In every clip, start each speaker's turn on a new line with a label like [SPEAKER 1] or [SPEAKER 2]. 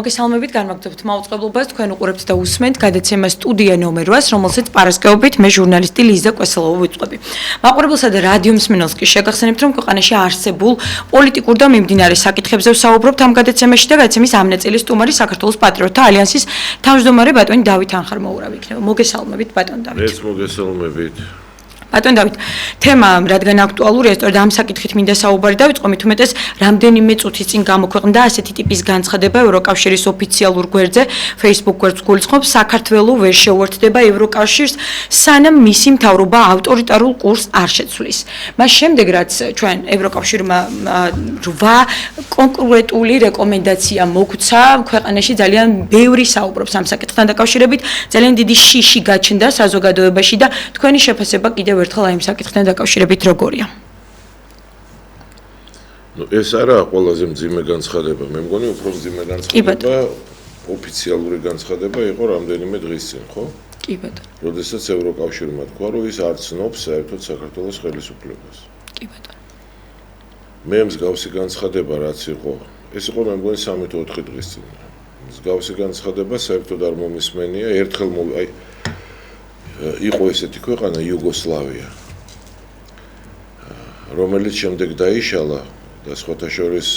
[SPEAKER 1] მოგესალმებით, განმაგრძობთ მაუწყებლობას, თქვენ უყურებთ და უსმენთ გადაცემა სტუდია ნომერ 8-ს, რომელსაც პარასკევობით მე ჟურნალისტი ლიზა კვესელოვა ვიწყები. მაყურებელსა და რადიო მსმენელს კი შეგახსენებთ, რომ ქვეყანაში არსებულ პოლიტიკურ და მიმდინარე საკითხებზე ვსაუბრობთ ამ გადაცემაში და გადაცემის ამ ნაწილის სტუმარი საქართველოს პატრიოტთა ალიანსის თავმჯდომარე ბატონი დავით ანხარმოურავი იქნება. მოგესალმებით, ბატონ დავით.
[SPEAKER 2] ეს მოგესალმებით.
[SPEAKER 1] ბატონ დავით, თემა რადგან აქტუალურია, სწორედ ამ საკითხით მინდა საუბარი დავიწყო, მით უმეტეს რამდენიმე წუთის წინ გამოქვეყნდა ასეთი ტიპის განცხადება ევროკავშირის ოფიციალურ გვერდზე, Facebook გვერდს გულისხმობს, საქართველო ვერ შეუერთდება ევროკავშირს, სანამ მისი მთავრობა ავტორიტარულ კურსს არ შეცვლის. მას შემდეგ, რაც ჩვენ ევროკავშირმა 8 კონკრეტული რეკომენდაცია მოგვცა, ქვეყანაში ძალიან ბევრი საუბრობს ამ საკითხთან დაკავშირებით, ძალიან დიდი შიში გაჩნდა საზოგადოებაში და თქვენი შეფასება კიდევ ერთხელ აი ამ საკითხთან დაკავშირებით როგორია?
[SPEAKER 2] ეს არა ყველაზე მძიმე განცხადება, მე მგონი უფრო მძიმე განცხადება ოფიციალური განცხადება იყო რამდენიმე დღის წინ, ხო?
[SPEAKER 1] კი ბატონო.
[SPEAKER 2] როდესაც ევროკავშირმა თქვა, რომ ის არ ცნობს საერთოდ საქართველოს ხელისუფლებას.
[SPEAKER 1] კი ბატონო.
[SPEAKER 2] მე მსგავსი განცხადება რაც იყო, ეს იყო მე მგონი 3 თუ 4 დღის წინ. მსგავსი განცხადება საერთოდ არ მომისმენია, ერთხელ იყო ესეთი ქვეყანა იუგოსლავია, რომელიც შემდეგ დაიშალა და სხვათა შორის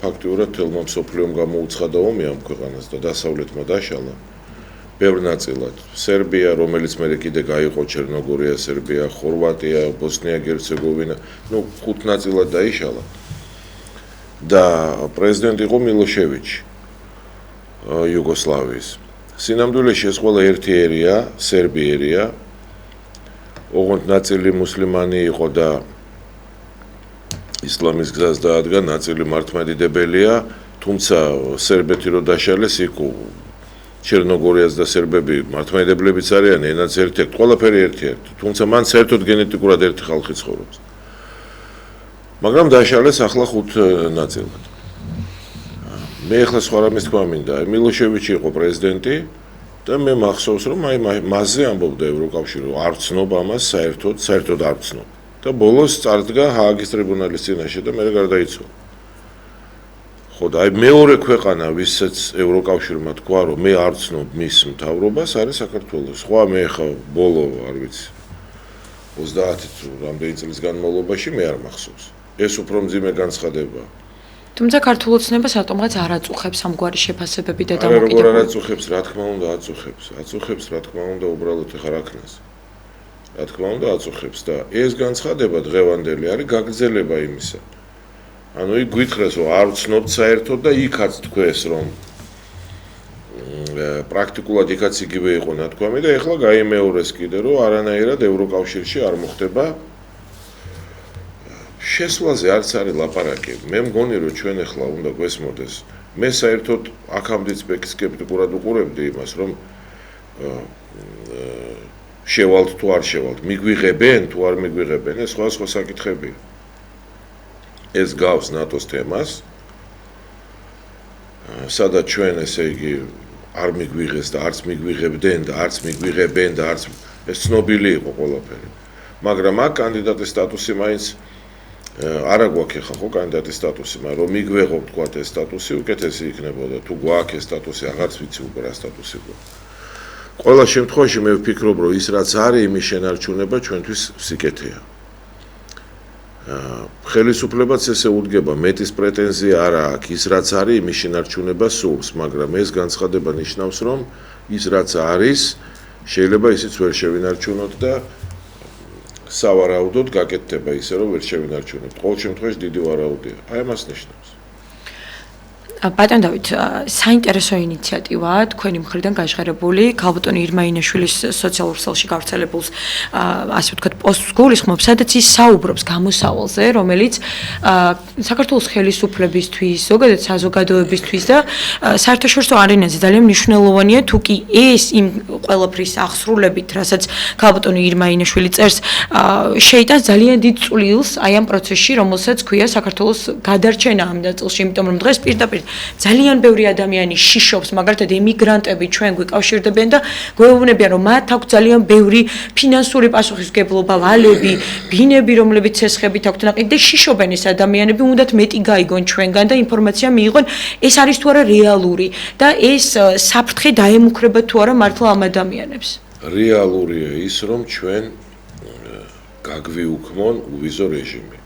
[SPEAKER 2] ფაქტიურად თელმა მსოფლიომ გამოუცხადა ომი ამ ქვეყანას და დასავლეთმა დაშალა ბევრ ნაწილად. სერბია, რომელიც მერე კიდე გაიყო ჩერნოგორია, სერბია, ხორვატია, ბოსნია-ჰერცეგოვინა, 5 ნაწილად დაიშალა. და პრეზიდენტი იყო მილოშევიჩი იუგოსლავიის. სინამდვილეში ეს ყველა ერთი ერია, სერბი ერია. ოღონდ ნაწილი მუსლიმანი იყო და ისლამის გზას დაადგა, ნაწილი მართლმადიდებელია, თუმცა სერბეთი რო დაშალეს, იქ ჩერნოგორიას და სერბები მართლმადიდებლებიც არიან, ენაც ერთი აქვს, ყველაფერი ერთი-ერთი. თუმცა მან საერთოდ გენეტიკურად ერთი ხალხი ცხოვრობს. მაგრამ დაშალეს ახლა 5 ნაწილად. მე ახლა სხვა რამის თქვა მინდა, მილოშევიჩი იყო პრეზიდენტი და მე მახსოვს, რომ აი მასზე ამბობდა ევროკავშირი, არ ცნობ ამას საერთოდ არ ცნობ. და ბოლოს წარდგა ჰააგის ტრიბუნალის წინაშე და მე გარდაიცვალა. ხო და აი მეორე ქვეყანა, ვისაც ევროკავშირმა თქვა, რომ მე არ ცნობ მის მთავრობას, არის საქართველო. სხვა მე ხა ბოლო, არ ვიცი, 30 თუ რამდენი წლის განმავლობაში მე არ მახსოვს. ეს უფრო მძიმე განცხადებაა.
[SPEAKER 1] თუმცა ქართულ ოცნებას ატომღაც არ აწუხებს ამგვარი შეფასებები და
[SPEAKER 2] დამოკიდებული. როგორ არ აწუხებს, რა თქმა უნდა, აწუხებს, რა თქმა უნდა, უბრალოდ ხარ აქნას. რა თქმა უნდა, აწუხებს და ეს განცხადება დღევანდელი არის გაგრძელება იმისა. ანუ იქ გითხრეს, რომ არ ვცნობთ საერთოდ და იქაც თქვეს, რომ პრაქტიკულად იქაც იგივე იყო ნათქვამი და ეხლა გაიმეორეს კიდე, რომ არანაირად ევროკავშირში არ მოხდება შესვლაზე არც არის ლაპარაკი. მე მგონი, რომ ჩვენ ახლა უნდა გვესმოდეს. მე საერთოდ აქამდე სკეპტიკურად უყურებდი იმას, რომ შევალთ თუ არ შევალთ, მიგვიღებენ თუ არ მიგვიღებენ, ეს სხვა საკითხებია. ეს გავს ნატოს თემას, სადაც ჩვენ ესე იგი არ მიგვიღეს და არც მიგვიღებდნენ და არც მიგვიღებენ და არც ეს ცნობილი იყო ყველაფერი. მაგრამ აქ კანდიდატის სტატუსი მაინც არა გვაქვს ახლა ხო კანდიდატის სტატუსი, მაგრამ რომ მიგვეღო თქვათ ეს სტატუსი, უკეთესი იქნებოდა. თუ გვაქვს ეს სტატუსი, აღარც ვიცი უკვე რა სტატუსი გვაქვს. ყველა შემთხვევაში მე ვფიქრობ, რომ ის რაც არის, იმის შენარჩუნება ჩვენთვის სიკეთეა. ხელისუფლებაც ესე უდგება, მეტის პრეტენზია არა აქვს, ის რაც არის, იმის შენარჩუნება სურს, მაგრამ ეს განცხადება ნიშნავს, რომ ის რაც არის, შეიძლება ისიც ვერ შევინარჩუნოთ და სავარაუდოდ გაკეთდება ისე, რომ ვერ შევინარჩუნებთ. ყოველ შემთხვევაში დიდი ვარაუდია. აი ამას ნიშნავს.
[SPEAKER 1] ბატონ დავით, საინტერესო ინიციატივაა თქვენი მხრიდან გაჟღერებული ქალბატონი ირმა ინაშვილის სოციალურ ქსელში გავრცელებულს, ასე ვთქვათ, პოსტს გულისხმობს, სადაც ის საუბრობს გამოსავალზე, რომელიც საქართველოს ხელისუფლებისთვის, ზოგადად საზოგადოებისთვის და საერთაშორისო არენაზე ძალიან მნიშვნელოვანია, თუ კი ეს იმ ყველაფრის აღსრულებით, რასაც ქალბატონი ირმა ინაშვილი წერს, შეიტანს ძალიან დიდ წვლილს აი ამ პროცესში, რომელსაც ქვია საქართველოს გადარჩენა ამ ნაწილში, იმიტომ რომ დღეს პირდაპირ ძალიან ბევრი ადამიანი შიშობს, მაგალითად ემიგრანტები ჩვენ გვიკავშირდებიან და გვეუბნებიან, რომ მათ აქვს ძალიან ბევრი ფინანსური პასუხისმგებლობა, ვალები, ბინები, რომლებიც ცესხებით აქვთ ნაყიდ და შიშობენ ეს ადამიანები, უნდათ მეტი გაიგონ ჩვენგან და ინფორმაცია მიიღონ, ეს არის თუ არა რეალური და ეს საფრთხე დაემუქრება თუ არა მართლა ამ ადამიანებს.
[SPEAKER 2] რეალურია ის, რომ ჩვენ გაგვიუქმონ უვიზო რეჟიმი.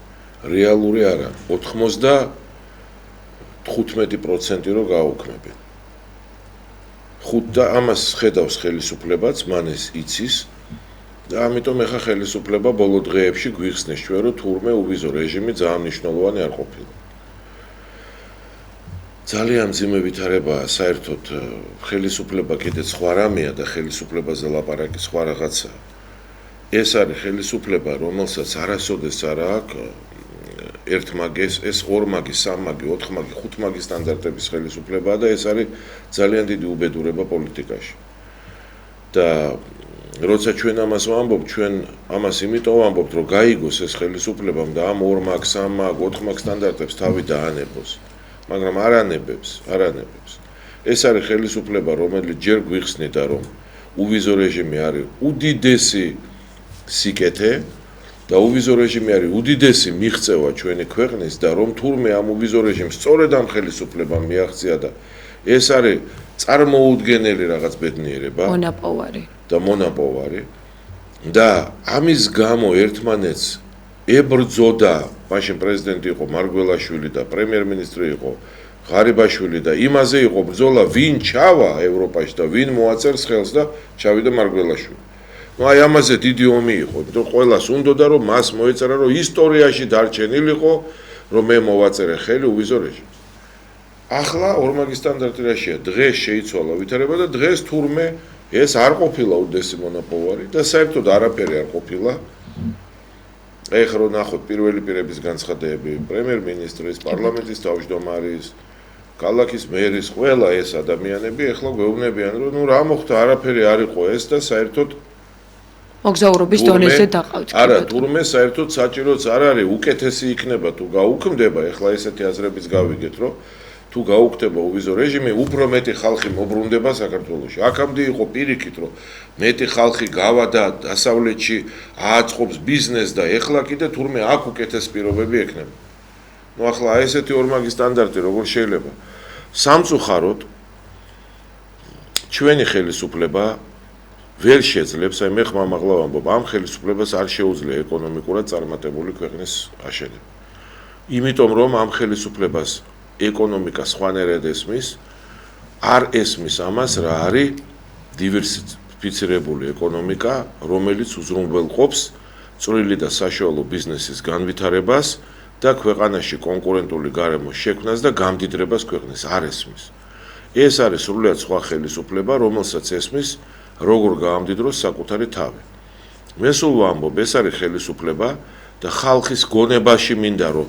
[SPEAKER 2] რეალური არა, 95% რომ გააუქმებენ. და ამას ხედავს ხელისუფლებაც, მან ეს იცის და ამიტომ ეხა ხელისუფლება ბოლო დღეებში გვიხსნეს ჩვენ, რომ თურმე უვიზო რეჟიმი ძალიან მნიშვნელოვანი არ ყოფილა. ძალიან მძიმე ვითარებაა საერთოდ ხელისუფლება კიდე სხვა რამეა და ხელისუფლებაზე ლაპარაკი სხვა რაღაცაა. ეს არის ხელისუფლება, რომელსაც არასოდეს არ აქვს ერთმაგის, ეს ორმაგი, სამმაგი, ოთხმაგი, ხუთმაგი სტანდარტების ხელისუფლებაა და ეს არის ძალიან დიდი უბედურება პოლიტიკაში. და როცა ჩვენ ამას ვამბობთ, ჩვენ ამას იმიტომ ვამბობთ, რომ გაიგოს ეს ხელისუფლებამ და ამ ორმაგ, სამმაგ, ოთხმაგ სტანდარტებს თავი დაანებოს. მაგრამ არ ანებებს. ეს არის ხელისუფლება, რომელიც ჯერ გვიხსნიდა, რომ უვიზო რეჟიმი არის უდიდესი სიკეთე და უვიზო რეჟიმი არის უდიდესი მიღწევა ჩვენი ქვეყნის და რომ თურმე ამ უვიზო რეჟიმს სწორედ ამ ხელისუფლებამ მიაღწია და ეს არის წარმოუდგენელი რაღაც ბედნიერება მონაპოვარი და ამის გამო ერთმანეთს ებრძოდა მაშინ პრეზიდენტი იყო მარგველაშვილი და პრემიერ-მინისტრი იყო ღარიბაშვილი და იმაზე იყო ბრძოლა ვინ ჩავა ევროპაში და ვინ მოაწერს ხელს და ჩავიდა მარგველაშვილი. აი ამაზე დიდი ომი იყო, იმიტომ ყველას უნდოდა რომ მას მოეწერა რომ ისტორიაში დარჩენილიყო რომ მე მოვაწერე ხელი უვიზო რეჟიმს. ახლა ორმაგი სტანდარტი რაშია? დღეს შეიცვალა ვითარება და დღეს თურმე ეს არ ყოფილა უდიდესი მონოპოვარი და საერთოდ არაფერი არ ყოფილა. ეხლა რომ ნახოთ პირველი პირების განცხადებები, პრემიერ-მინისტრის, პარლამენტის თავმჯდომარის, ქალაქის მერის, ყველა ეს ადამიანები ეხლა გვეუბნებიან რომ ნუ რა მოხდა, არაფერი არ იყო ეს და საერთოდ
[SPEAKER 1] მოგზაურობის დონეზე დაყავთ.
[SPEAKER 2] არა, თურმე საერთოდ საჭიროც არ არის, უკეთესი იქნება თუ გაუქმდება, ეხლა ესეთი აზრებიც გავიგეთ, რომ თუ გაუქმდება უვიზო რეჟიმი, უფრო მეტი ხალხი მობრუნდება საქართველოში. აქამდე იყო პირიქით, რომ მეტი ხალხი გავა და დასავლეთში ააწყობს ბიზნესს და ეხლა კიდე თურმე აქ უკეთეს პირობები ექნება. ნუ ახლა ესეთი ორმაგი სტანდარტი როგორ შეიძლება? სამწუხაროდ ჩვენი ხელისუფლება ვერ შეძლებს, აი მე ხმამაღლა ვამბობ, ამ ხელისუფლებას არ შეუძლია ეკონომიკურად წარმატებული ქვეყნის აშენება. იმიტომ რომ ამ ხელისუფლებას ეკონომიკა სხვანაირად ესმის, არ ესმის ამას რა არის დივერსიფიცირებული ეკონომიკა, რომელიც უზრუნველყოფს წვრილი და საშუალო ბიზნესის განვითარებას და ქვეყანაში კონკურენტული გარემოს შექმნას და გამდიდრებას ქვეყნის არ ესმის. ეს არის სრულიად სხვა ხელისუფლება, რომელსაც ესმის როგორ გაამდიდროს საკუთარი თავი. მე სულ ვამბობ, ეს არის ხელისუფლება და ხალხის გონებაში მინდა რომ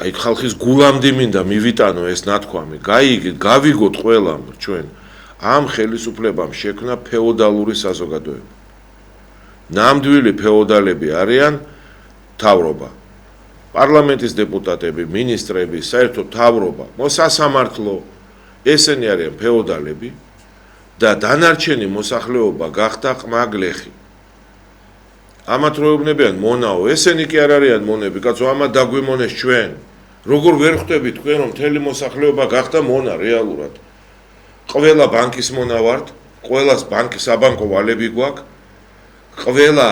[SPEAKER 2] აი ხალხის გულამდე მინდა მივიტანო ეს ნათქვამი, გაიგეთ, გავიგოთ ყველამ ჩვენ ამ ხელისუფლებამ შექმნა ფეოდალური საზოგადოება. ნამდვილი ფეოდალები არიან თავრობა. პარლამენტის დეპუტატები, მინისტრები, საერთოდ თავრობა, მოსასამართლო, ესენი არიან ფეოდალები და დანარჩენი მოსახლეობა გახდა ყმაგლეხი. ამათ როებნებიან მონაო, ესენი კი არ არიან მონები, კაცო, ამათ დაგვიმონეს ჩვენ. როგორ ვერ ხვდები თქვენ რომ მთელი მოსახლეობა გახდა მონა რეალურად. ყველა ბანკის მონა ვართ, ყველას ბანკის საბანკო ვალები გვაქვს, ყველა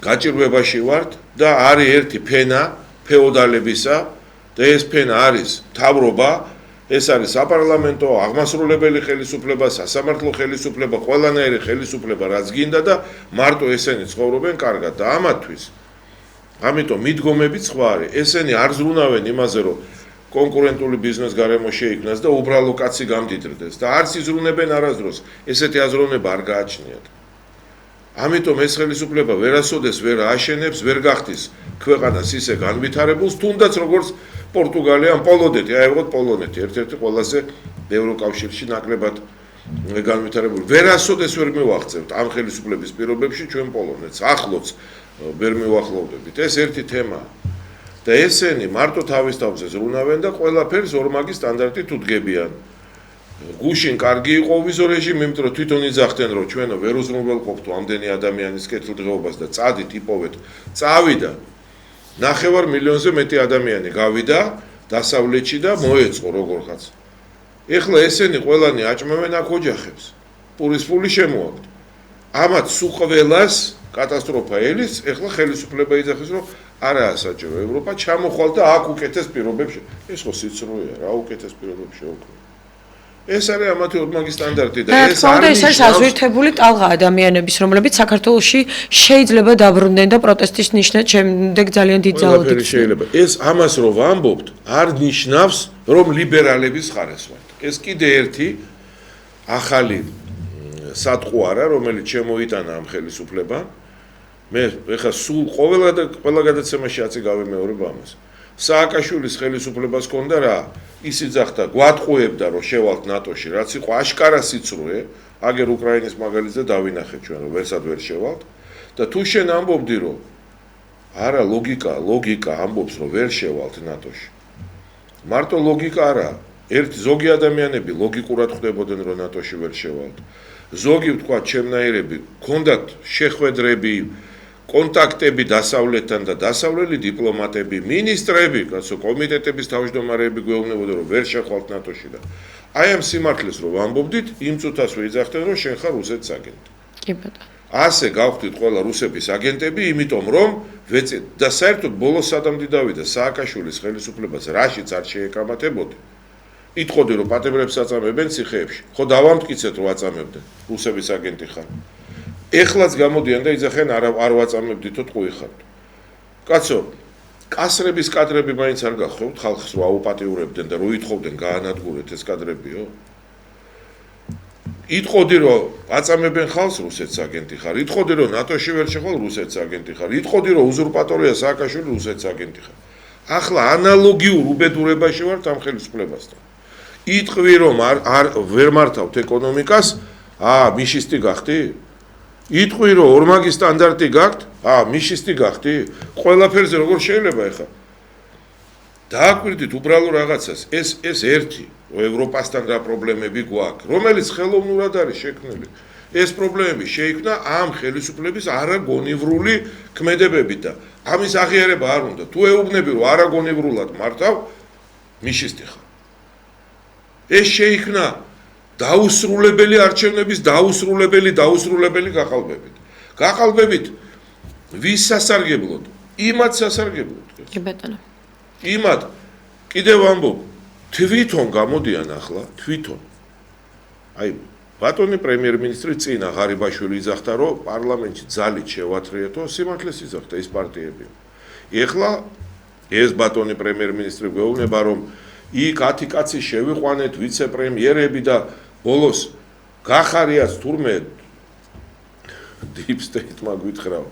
[SPEAKER 2] გაჭირვებაში ვართ და არის ერთი ფენა ფეოდალებისა და ეს ფენა არის თავრობა, ეს არის საპარლამენტო, აღმასრულებელი ხელისუფლება, სასამართლო ხელისუფლება, ყველანაირი ხელისუფლება რაც გინდა და მარტო ესენი ცხოვრობენ კარგად და ამათთვის ამიტომ მიდგომები სხვა არის. ესენი არ ზრუნავენ იმაზე, რომ კონკურენტული ბიზნეს გარემო შეიქმნას და უბრალო კაცი გამდიდრდეს და არც იზრუნებენ არასდროს. ესეთი აზროვნება არ გააჩნიათ. ამიტომ ეს ხელისუფლება ვერასოდეს ვერ აშენებს, ვერ გახდის ქვეყანას ისე განვითარებულს, თუნდაც როგორც პორტუგალია, პოლონეთი, აი ვიღოთ პოლონეთი, ერთ-ერთი ყველაზე ევროკავშირში ნაკლებად განვითარებული. ვერასოდეს ვერ მივახცევთ ამ ხელისუფლების პირობებში ჩვენ პოლონეთს, ახლოც ვერ მივახლოვდებით. ეს ერთი თემაა. და ესენი მარტო თავის თავზე ზრუნავენ და ყველაფერს ორმაგი სტანდარტით უდგებიან. გუშინ კარგი იყო ვიზო რეჟიმი, იმიტომ რომ თვითონ იძახდნენ რომ ჩვენო ვერ უზრუნველყოფთ ამდენი ადამიანის კეთილდღეობას და წადით იპოვეთ. წავიდა 9 მილიონზე მეტი ადამიანი გავიდა დასავლეთში და მოეწყო როგორღაც. ეხლა ესენი ყველანი აჭმევენ აქ ოჯახებს. პურის ფული შემოაქვთ. ამათ სულ ყველას კატასტროფა ელის, ეხლა ხელისუფლება იძახის რომ არაა საჭირო ევროპა ჩამოხვალ და აქ უკეთეს პირობებში. ეს ხო სიცრუეა რა უკეთეს პირობებში შეუქმნა. ეს არის ამათი ორმაგი სტანდარტი და ეს
[SPEAKER 1] არის აზრითებული ტალღა ადამიანების, რომლებიც საქართველოში შეიძლება დაბრუნდნენ და პროტესტის ნიშნად შემდეგ ძალიან დიდ ძალად იქცნენ.
[SPEAKER 2] შეიძლება. ეს ამას რომ ვამბობთ, არ ნიშნავს, რომ ლიბერალების ხარეს ვართ. ეს კიდე ერთი ახალი სატყუ არა, რომელიც შემოიტანა ამ ხელისუფლებამ. მე ეხლა სულ ყველა გადაცემაში აწიგავი მეორებ ამას. სააკაშვილის ხელისუფლებას ჰქონდა რა, ის იძახდა, გვატყუებდა რომ შევალთ ნატოში, რაც იყო აშკარა სიცრუე, აგერ უკრაინის მაგალითზე დავინახეთ ჩვენ რომ ვერსად ვერ შევალთ და თუ შენ ამბობდი რომ არა ლოგიკა ამბობს რომ ვერ შევალთ ნატოში. მარტო ლოგიკა არა, ერთი ზოგი ადამიანები ლოგიკურად ხვდებოდნენ რომ ნატოში ვერ შევალთ. ზოგი ვთქვა ჩემნაირები, ჰქონდათ შეხვედრები, კონტაქტები დასავლეთთან და დასავლელი დიპლომატები, მინისტრები, კაცო, კომიტეტების თავმჯდომარეები გვეუბნებოდნენ რომ ვერ შეხვალთ ნატოში და აი ამ სიმართლეს რომ ვამბობდით, იმ წუთასვე იძახდნენ რომ შენ ხარ რუსეთის აგენტი.
[SPEAKER 1] კი ბატონო.
[SPEAKER 2] ასე გავხდით ყველა რუსების აგენტები, იმიტომ რომ და საერთოდ ბოლოს სადამდე დავიდა სააკაშვილის ხელისუფლებას რაშიც არ შეეკამათებოდი. იტყოდი რომ პატიმრებს აწამებენ ციხეებში. ხო დავამტკიცეთ რომ აწამებდნენ. რუსების აგენტი ხარ. ეხლაც გამოდიან და იძახენ არ ვაწამებდითო ტყუი ხართ. კაცო, კასრების კადრები მაინც არ გახსოვთ ხალხს რომ აუპატიურებდნენ და რო ითხოვდნენ გაანადგურეთ ეს კადრებიო. იტყოდი რომ აწამებენ ხალხს რუსეთის აგენტი ხარ. იტყოდი რომ ნატოში ვერ შეხვალ რუსეთის აგენტი ხარ. იტყოდი რომ უზურპატორია სააკაშვილი რუსეთის აგენტი ხარ. ახლა ანალოგიურ უბედურებაში ვართ ამ ხელისუფლებასთან. იტყვი რომ არ ვერ მართავთ ეკონომიკას, მიშისტი გახდი? იტყვი რომ ორმაგი სტანდარტი გაქვთ? მიშისტი გახდი? ყველაფერზე როგორ შეიძლება ეხა? დააკვირდით უბრალო რაღაცას. ეს ერთი ევროპასთან რა პრობლემები გვაქვს, რომელიც ხელოვნურად არის შექმნილი. ეს პრობლემები შეიქმნა ამ ხელისუფლების არაგონივრული ქმედებებით და ამის აღიარება არ უნდა. თუ ეუბნები რომ არაგონივრულად მართავ, მიშისტი ხარ. ეს შეიქმნა დაუსრულებელი არჩევნების დაუსრულებელი გაყალბებით. გაყალბებით ვის სასარგებლოდ? იმათ სასარგებლოდ.
[SPEAKER 1] კი ბატონო.
[SPEAKER 2] იმათ კიდევ ვამბობ, თვითონ გამოდიან ახლა, თვითონ. აი, ბატონი პრემიერ-მინისტრი წინა ღარიბაშვილი იძახდა, რომ პარლამენტში ძალით შევათრიეთო, სიმართლეს იძახდა ეს პარტიები. ეხლა ეს ბატონი პრემიერ-მინისტრი გვეუბნება, რომ იქ 10 კაცი შევიყვანეთ ვიცე-პრემიერები და ბოლოს გახარიას თურმე deep state-მა გვითხრა.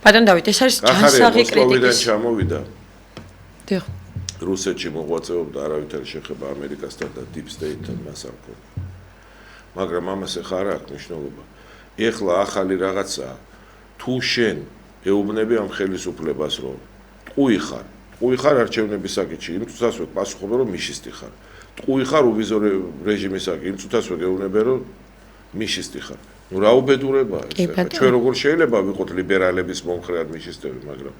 [SPEAKER 1] ბატონ დავით, ეს არის ჯანსაღი კრიტიკის.
[SPEAKER 2] ჩამოვიდა.
[SPEAKER 1] დიახ.
[SPEAKER 2] რუსეთში მოღვაწეობდა არავითარი შეხება ამერიკასთან და deep state-თან მას არ ქონდა. მაგრამ ამას ახლა არ აქვს მნიშვნელობა. ეხლა ახალი რაღაცაა. თუ შენ ეუბნები ამ ხელისუფლებას რომ ტყუი ხარ არჩევნების საკითხში, იმ წუთასვე პასუხობენ რომ მიშისტი ხარ. ტყუი ხარ უვიზო რეჟიმის საკითხში, იმ წუთასვე გეუბნებენ რომ მიშისტი ხარ. ნუ რა უბედურებაა ეს? ჩვენ როგორ შეიძლება ვიყოთ ლიბერალების მომხრე მიშისტები, მაგრამ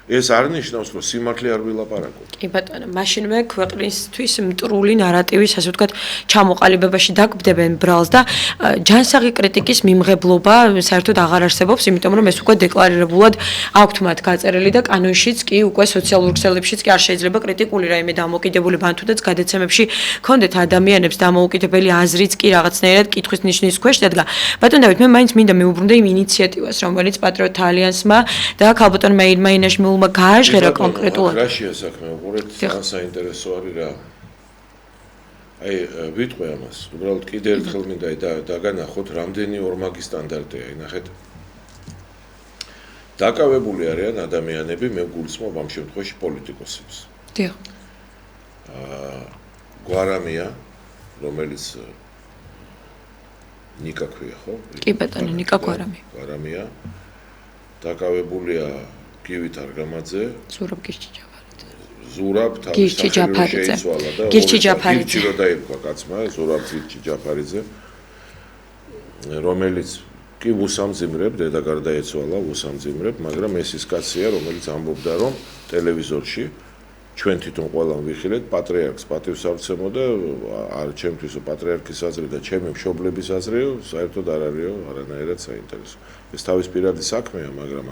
[SPEAKER 2] ეს არ ნიშნავს რომ სიმართლე არ ვილაპარაკოთ.
[SPEAKER 1] კი ბატონო, მაშინვე ქვეყნისთვის მტრული ნარატივის, ასე ვთქვათ, ჩამოყალიბებაში დაგვდებენ ბრალს და ჯანსაღი კრიტიკის მიმღებლობა საერთოდ აღარ არსებობს, იმიტომ რომ ეს უკვე დეკლარირებულად აქვთ მათ გაწერილი და კანონშიც კი უკვე სოციალურ ქსელებშიც კი არ შეიძლება კრიტიკული რაიმე დამოუკიდებელი ან თუნდაც გადაცემებში ქონდეთ ადამიანებს დამოუკიდებელი აზრიც კი რაღაცნაირად კითხვის ნიშნის ქვეშ დადგა. ბატონ დავით, მე მაინც მინდა მივუბრუნდე იმ ინიციატივას, რომელიც პატრიოტთა ალიანსმა და ქალბატონმა ირმა-ინაშვილმა გააჟღერა კონკრეტულად.
[SPEAKER 2] რაშია საქმე, უყურეთ, საინტერესო არის რა. აი, ვიტყვი ამას, უბრალოდ კიდე ერთხელ მინდა დაგანახოთ, რამდენი ორმაგი სტანდარტია, ნახეთ. დაკავებული არიან ადამიანები, მე გულისხმობ ამ შემთხვევაში პოლიტიკოსებს.
[SPEAKER 1] დიახ.
[SPEAKER 2] გვარამია, რომელიც ნიკა ქვია, ხო?
[SPEAKER 1] კი ბატონო, ნიკა გვარამია.
[SPEAKER 2] გვარამია. დაკავებულია გივით არგამაძე,
[SPEAKER 1] ზურაბ გირჩიჯაფარიძე.
[SPEAKER 2] ზურაბ
[SPEAKER 1] გირჩიჯაფარიძე.
[SPEAKER 2] შეიცვალა და
[SPEAKER 1] გირჩიჯაფარიძე.
[SPEAKER 2] გირჩი რო დაირქვა კაცმა, ზურაბ გირჩიჯაფარიძე, რომელიც კი უსამძიმრებ, დედა გარდაეცვალა უსამძიმრებ, მაგრამ ეს ის კაცია, რომელიც ამბობდა, რომ ტელევიზორში ჩვენ თვითონ ყველამ ვიხილეთ პატრიარქს პატივს ავცემო და ჩემთვისო პატრიარქის აზრი და ჩემი მშობლების აზრიო, საერთოდ არ არისო, არანაირად საინტერესო. ეს თავის პირადი საქმეა, მაგრამ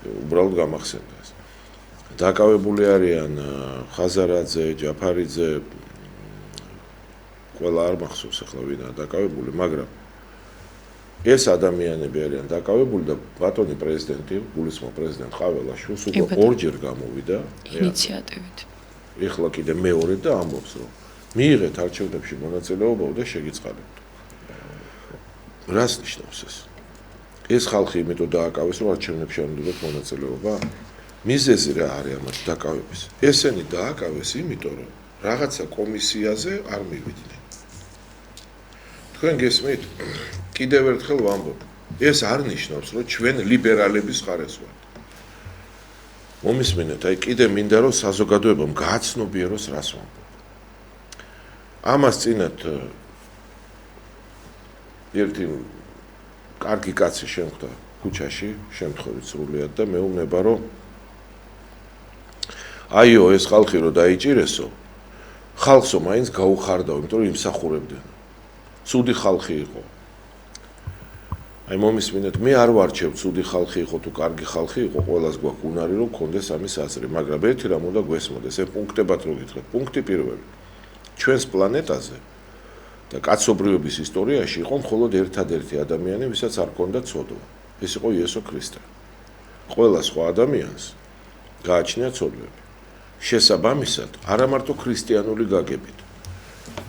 [SPEAKER 2] უბრალოდ გამახსენდა ეს. დაკავებული არიან ხაზარაძე, ჯაფარიძე, ყველა არ მახსოვს ახლა ვინაა დაკავებული, მაგრამ ეს ადამიანები არიან დაკავებული და ბატონი პრეზიდენტი, გულისხმობ პრეზიდენტ ყაველაშვილს უკვე ორჯერ გამოვიდა
[SPEAKER 1] ინიციატივით.
[SPEAKER 2] ეხლა კიდე მეორე და ამბობს, რომ მიიღეთ არჩევნებში მონაწილეობა და შეგიწყალებთ. რას ნიშნავს ეს? ეს ხალხი იმიტომ დააკავეს, რომ არჩევნებში არ უნდათ მონაწილეობა. მიზეზი რა არის ამათ დაკავების? ესენი დააკავეს იმიტომ, რომ რაღაცა კომისიაზე არ მივიდნენ. თქვენ გესმით? კიდევ ერთხელ ვამბობ, ეს არ ნიშნავს, რომ ჩვენ ლიბერალების მხარეს ვართ. მომისმინეთ, აი კიდე მინდა რომ საზოგადოებამ გააცნობიეროს რას ვამბობ. ამას წინათ ერთი კარგი კაცი შემხვდა ქუჩაში, შემთხვევით სრულიად და მეუბნება, რომ აიო, ეს ხალხი რო დაიჭირესო, ხალხსო მაინც გაუხარდაო, იმიტომ რომ იმსახურებდნენ. ცუდი ხალხი იყო. აი მომისმინეთ, მე არ ვარჩევ ცუდი ხალხი იყო თუ კარგი ხალხი იყო, ყველას გვაქვს უნარი რომ გქონდეს ამის აზრი, მაგრამ ერთი რამ უნდა გვესმოდეს, ეს პუნქტებად რო გითხრათ. პუნქტი პირველი. ჩვენს პლანეტაზე და კაცობრიობის ისტორიაში იყო მხოლოდ ერთადერთი ადამიანი, ვისაც არ ჰქონდა ცოდვა. ეს იყო იესო ქრისტე. ყველა სხვა ადამიანს გააჩნია ცოდვები. შესაბამისად, არა მარტო ქრისტიანული გაგებით.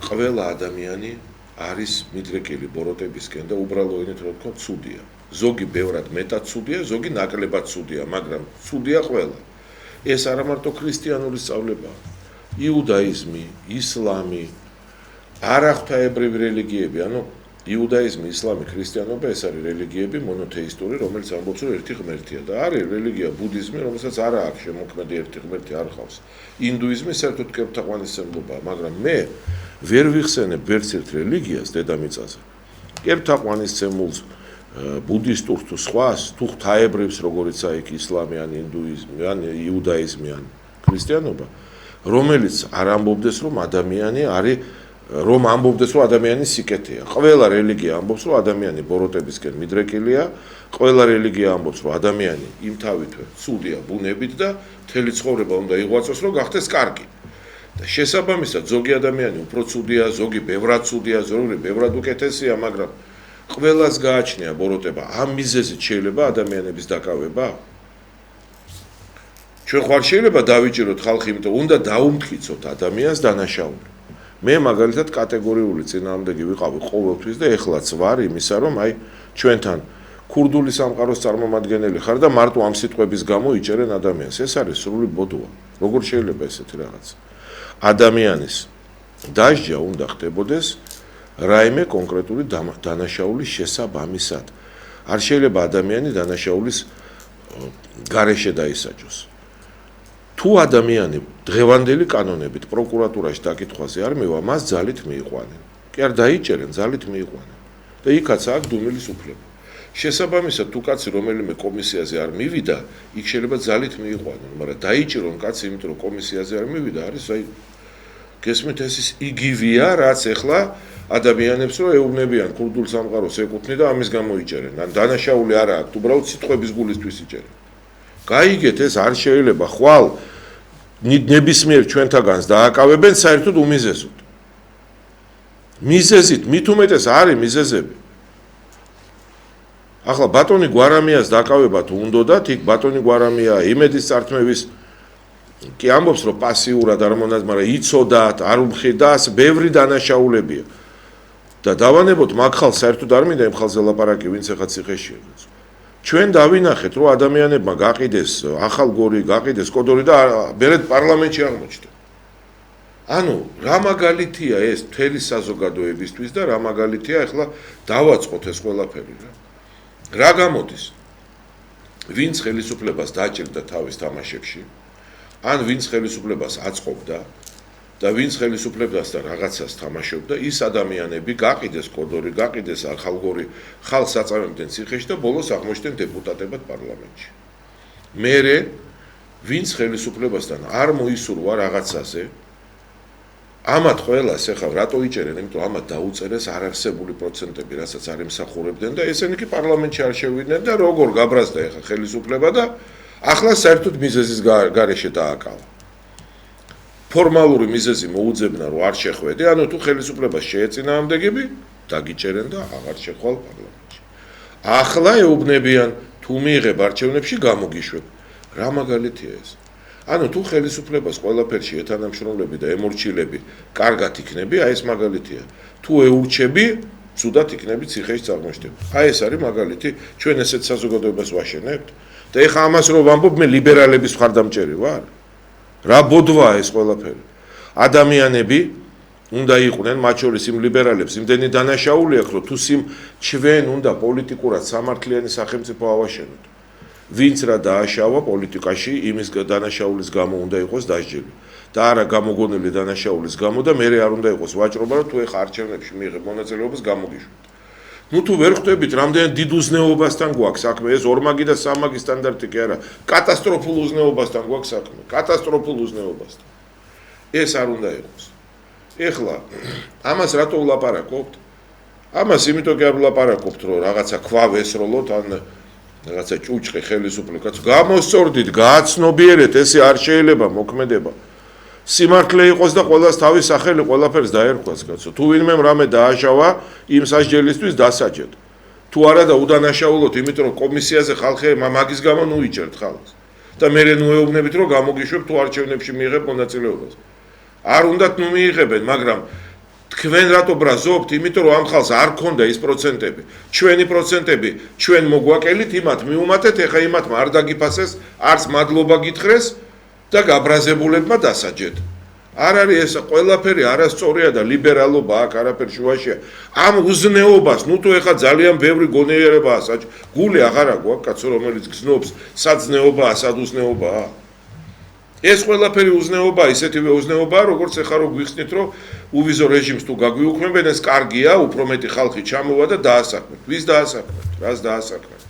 [SPEAKER 2] ყველა ადამიანი არის მიდრეკილი ბოროტებისკენ და უბრალოინით რო თქვა ცუდია. ზოგი ბევრად მეტად ცუდია, ზოგი ნაკლებად ცუდია, მაგრამ ცუდია ყველა. ეს არა მარტო ქრისტიანული სწავლებაა. იუდაიზმი, ისლამი, არაღვთაებრივი რელიგიები, ანუ იუდაიზმი, ისლამი, ქრისტიანობა ეს არის რელიგიები მონოთეისტური, რომელიც ამბობს, რომ ერთი ღმერთია და არის რელიგია ბუდიზმი, რომელსაც არა აქვს შემოქმედი ერთი ღმერთი არ ხავს. ინდუიზმი საერთოდ კერპთაყვანისმცემლობაა, მაგრამ მე ვერ ვიხსენებ ვერც ერთ რელიგიას დედამიწაზე. კერპთაყვანისმცემულს, ბუდისტურს თუ სხვას, თუ ღვთაებრივს, როგორიცაა იქ ისლამი, ან ინდუიზმი, ან იუდაიზმი, ან ქრისტიანობა, რომელიც არ ამბობდეს, რომ ადამიანი არის რომ ამბობდეს, რომ ადამიანი სიკეთეა. ყველა რელიგია ამბობს, რომ ადამიანი ბოროტებისკენ მიდრეკილია, ყველა რელიგია ამბობს, რომ ადამიანი იმთავითვე ცუდია ბუნებით და მთელი ცხოვრება უნდა იღვაწოს, რომ გახდეს კარგი. და შესაბამისად, ზოგი ადამიანი უფრო ცუდია, ზოგი ბევრად ცუდია, ზოგი ბევრად უკეთესია, მაგრამ ყველას გააჩნია ბოროტება. ამ მიზეზით შეიძლება ადამიანების დაკავება? ჩვენ ხარ შეიძლება დავიჭიროთ ხალხი, იმიტომ უნდა დაუმტკიცოთ ადამიანს დანაშაული. მე მაგალითად კატეგორიული წინააღმდეგი ვიყავი ყოველთვის და ეხლაც ვარ იმისა, რომ აი ჩვენთან ქურდული სამყაროს წარმომადგენელი ხარ და მარტო ამ სიტყვების გამო იჭერენ ადამიანს. ეს არის სრული ბოდოა. როგორ შეიძლება ესეთი რაღაც? ადამიანის დასჯა უნდა ხდებოდეს რაიმე კონკრეტული დანაშაულის შესაბამისად. არ შეიძლება ადამიანი დანაშაულის გარეშე დაისაჯოს. თუ ადამიანი დღევანდელი კანონებით პროკურატურაში დაკითხვაზე არ მივა, მას ძალით მიიყვანენ. კი არ დაიჭერენ, ძალით მიიყვანენ. და იქაც აქვს დუმილის უფლება. შესაბამისად, თუ კაცი რომელიმე კომისიაზე არ მივიდა, იქ შეიძლება ძალით მიიყვანონ, მაგრამ დაიჭირონ კაცი, იმიტომ რომ კომისიაზე არ მივიდა, არის აი გესმით ეს ის იგივეა, რაც ეხლა ადამიანებს რო ეუბნებიან ქურდულ სამყაროს ეკუთვნი და ამის გამო იჭერენ. ან დანაშაული არა აქვს, უბრალოდ სიტყვების გულისთვის იჭერენ. გაიგეთ, ეს არ შეიძლება ხვალ ნებისმიერ ჩვენთაგანს დააკავებენ საერთოდ უმიზეზოდ. მიზეზით, მით უმეტეს არის მიზეზები. ახლა ბატონი გვარამიას დაკავება თუ უნდათ, იქ ბატონი გვარამია იმედის წართმევის კი ამბობს, რომ პასიურად არ მონას, მაგრამ იცოდათ, არ უმხედას, ბევრი დანაშაულებია. და დავანებოთ მაგ ხალხს საერთოდ არ მინდა იმ ხალხზე ლაპარაკი, ვინც ახლა ციხეშია. ჩვენ დავინახეთ, რომ ადამიანებმა გაყიდეს ახალგორი, გაყიდეს კოდორი და ბერეთ პარლამენტში აღმოჩნდა. ანუ რა მაგალითია ეს მთელი საზოგადოებისთვის და რა მაგალითია ახლა დავაწყოთ ეს ყველაფერი რა. რა გამოდის? ვინც ხელისუფლებას დაჭერდა თავის თამაშებში, ან ვინც ხელისუფლებას აწყობდა და ვინც ხელისუფლებასთან რაღაცას თამაშობდა, ის ადამიანები გაყიდეს კოდორი, გაყიდეს ხალხური ხალხს აწამებდნენ ციხეში და ბოლოს აღმოჩნდნენ დეპუტატებად პარლამენტში. მერე ვინც ხელისუფლებასთან არ მოისურვა რაღაცაზე, ამათ ყველას ეხლა რატო იჭერენ, იმიტომ ამათ დაუწერეს არარსებული პროცენტები, რასაც არ ემსახურებდნენ და ესენი კი პარლამენტში არ შევიდნენ და როგორ გაბრაზდა ეხლა ხელისუფლება და ახლა საერთოდ მიზეზის გარეშე დააკავა. ფორმალური მიზეზი მოუძებნა რომ არ შეხვედე, ანუ თუ ხელისუფლებას შეეწინააღმდეგები, დაგიჭერენ და აღარ შეხვალ პარლამენტში. ახლა ეუბნებიან თუ მიიღებ არჩევნებში გამოგიშვებ. რა მაგალითია ეს? ანუ თუ ხელისუფლებას ყველაფერში ეთანამშრომლები და ემორჩილები კარგად იქნები, აი ეს მაგალითია. თუ ეურჩები, ცუდად იქნები ციხეში წარმოშტები. აი ეს არის მაგალითი, ჩვენ ესეთ საზოგადოებას ვაშენებთ და ეხა ამას რომ ვამბობ, მე ლიბერალების მხარდამჭერი ვარ. რა ბოდვაა ეს ყველაფერი? ადამიანები უნდა იყვნენ, მათ შორის იმ ლიბერალებს, იმდენი დანაშაული აქვს, რომ თუ ჩვენ უნდა პოლიტიკურად სამართლიანი სახელმწიფო ავაშენოთ. ვინც რა დააშავა პოლიტიკაში, იმის დანაშაულის გამო უნდა იყოს დასჯილი. და არა გამოგონილი დანაშაულის გამო და მე არ უნდა იყოს ვაჭრობა, რომ თუ ეხა არჩევნებში მიიღებ მონაწილეობას გამოგიშვათ. ნუ თუ ვერ ხვდებით, რამდენ დიდ უზნეობასთან გვაქვს საქმე, ეს ორმაგი და სამაგი სტანდარტი კი არა, კატასტროფულ უზნეობასთან გვაქვს საქმე, კატასტროფულ უზნეობასთან. ეს არ უნდა იყოს. ეხლა ამას რატო ვლაპარაკობთ? ამას იმიტომ კი არ ვლაპარაკობთ, რომ რაღაცა ქვა ვესროლოთ, ან რაღაცა ჭუჭყი ხელისუფლებას გამოსწორდით, გააცნობიერეთ, ესე არ შეიძლება მოქმედება. სიმართლე იყოს და ყველას თავის სახელი ყველაფერს დაერქვას, კაცო. თუ ვინმე რამე დააშავა, იმ სასჯელისთვის დასაჯეთ. თუ არა და უდანაშაულოთ, იმიტომ რომ კომისიაზე ხალხი მაგის გამო ნუ იჭერთ ხალხს. და მე ნუ ეუბნებით, რომ გამოგიშვებ თუ არჩევნებში მიიღებ მონაწილეობას. არ უნდათ ნუ მიიღებენ, მაგრამ თქვენ რატო ბრაზობთ? იმიტომ რომ ამ ხალხს არ ქონდა ის პროცენტები. ჩვენი პროცენტები, ჩვენ მოგვაკელით იმათ, მიუმატეთ, ეხა იმათმა არ დაგიფასეს, არც მადლობა გითხრეს და გაბრაზებულებმა დასაჯეთ. არ არის ეს ყველაფერი არასწორია და ლიბერალობა აქ არაფერ შუაშია. ამ უზნეობას, ნუ თუ ეხა ძალიან ბევრი გონიერებაა, გული აღარა გვაქვს, კაცო, რომელიც გზნობს, საძნეობაა, სადუზნეობაა. ეს ყველაფერი უზნეობაა, ისეთივე უზნეობაა, როგორც ეხა რო გვიხსნით, რომ უვიზო რეჟიმს თუ გაგვიუქმებენ, ეს კარგია, უფრო მეტი ხალხი ჩამოვა და დაასაქმეთ. ვის დაასაქმეთ? რას დაასაქმეთ?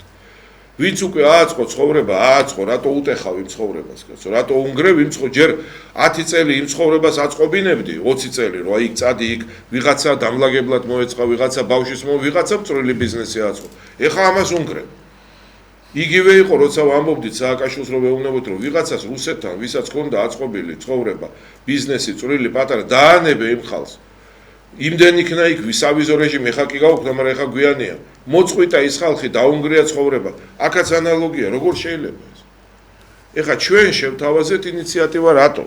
[SPEAKER 2] ვინც უკვე ააწყო ცხოვრება, ააწყო, რატო უტეხავ იმ ცხოვრებას, კაცო? რატო უნგრევ იმ ჯერ 10 წელი იმ ცხოვრებას აწყობინებდი, 20 წელი, რომ აი წადი იქ, ვიღაცა დამლაგებლად მოეწყა, ვიღაცა ბავშვის ვიღაცა წვრილი ბიზნესი აწყო. ეხა ამას უნგრევ. იგივე იყო, როცა ვამბობდით სააკაშვილს, რომ ვეუბნებოთ, რომ ვიღაცას რუსეთთან, ვისაც ჰქონდა აწყობილი ცხოვრება, ბიზნესი, წვრილი, პატარა, დაანებე იმ ხალხს. იმდენ იქნა იქ ვისავიზო რეჟიმი, ეხა კი გავუქმდა, მაგრამ ეხა გვიანია. მოწყვიტა ის ხალხი, დაუნგრია ცხოვრება. აქაც ანალოგია, როგორ შეიძლება ეს? ეხა ჩვენ შევთავაზეთ ინიციატივა რატო?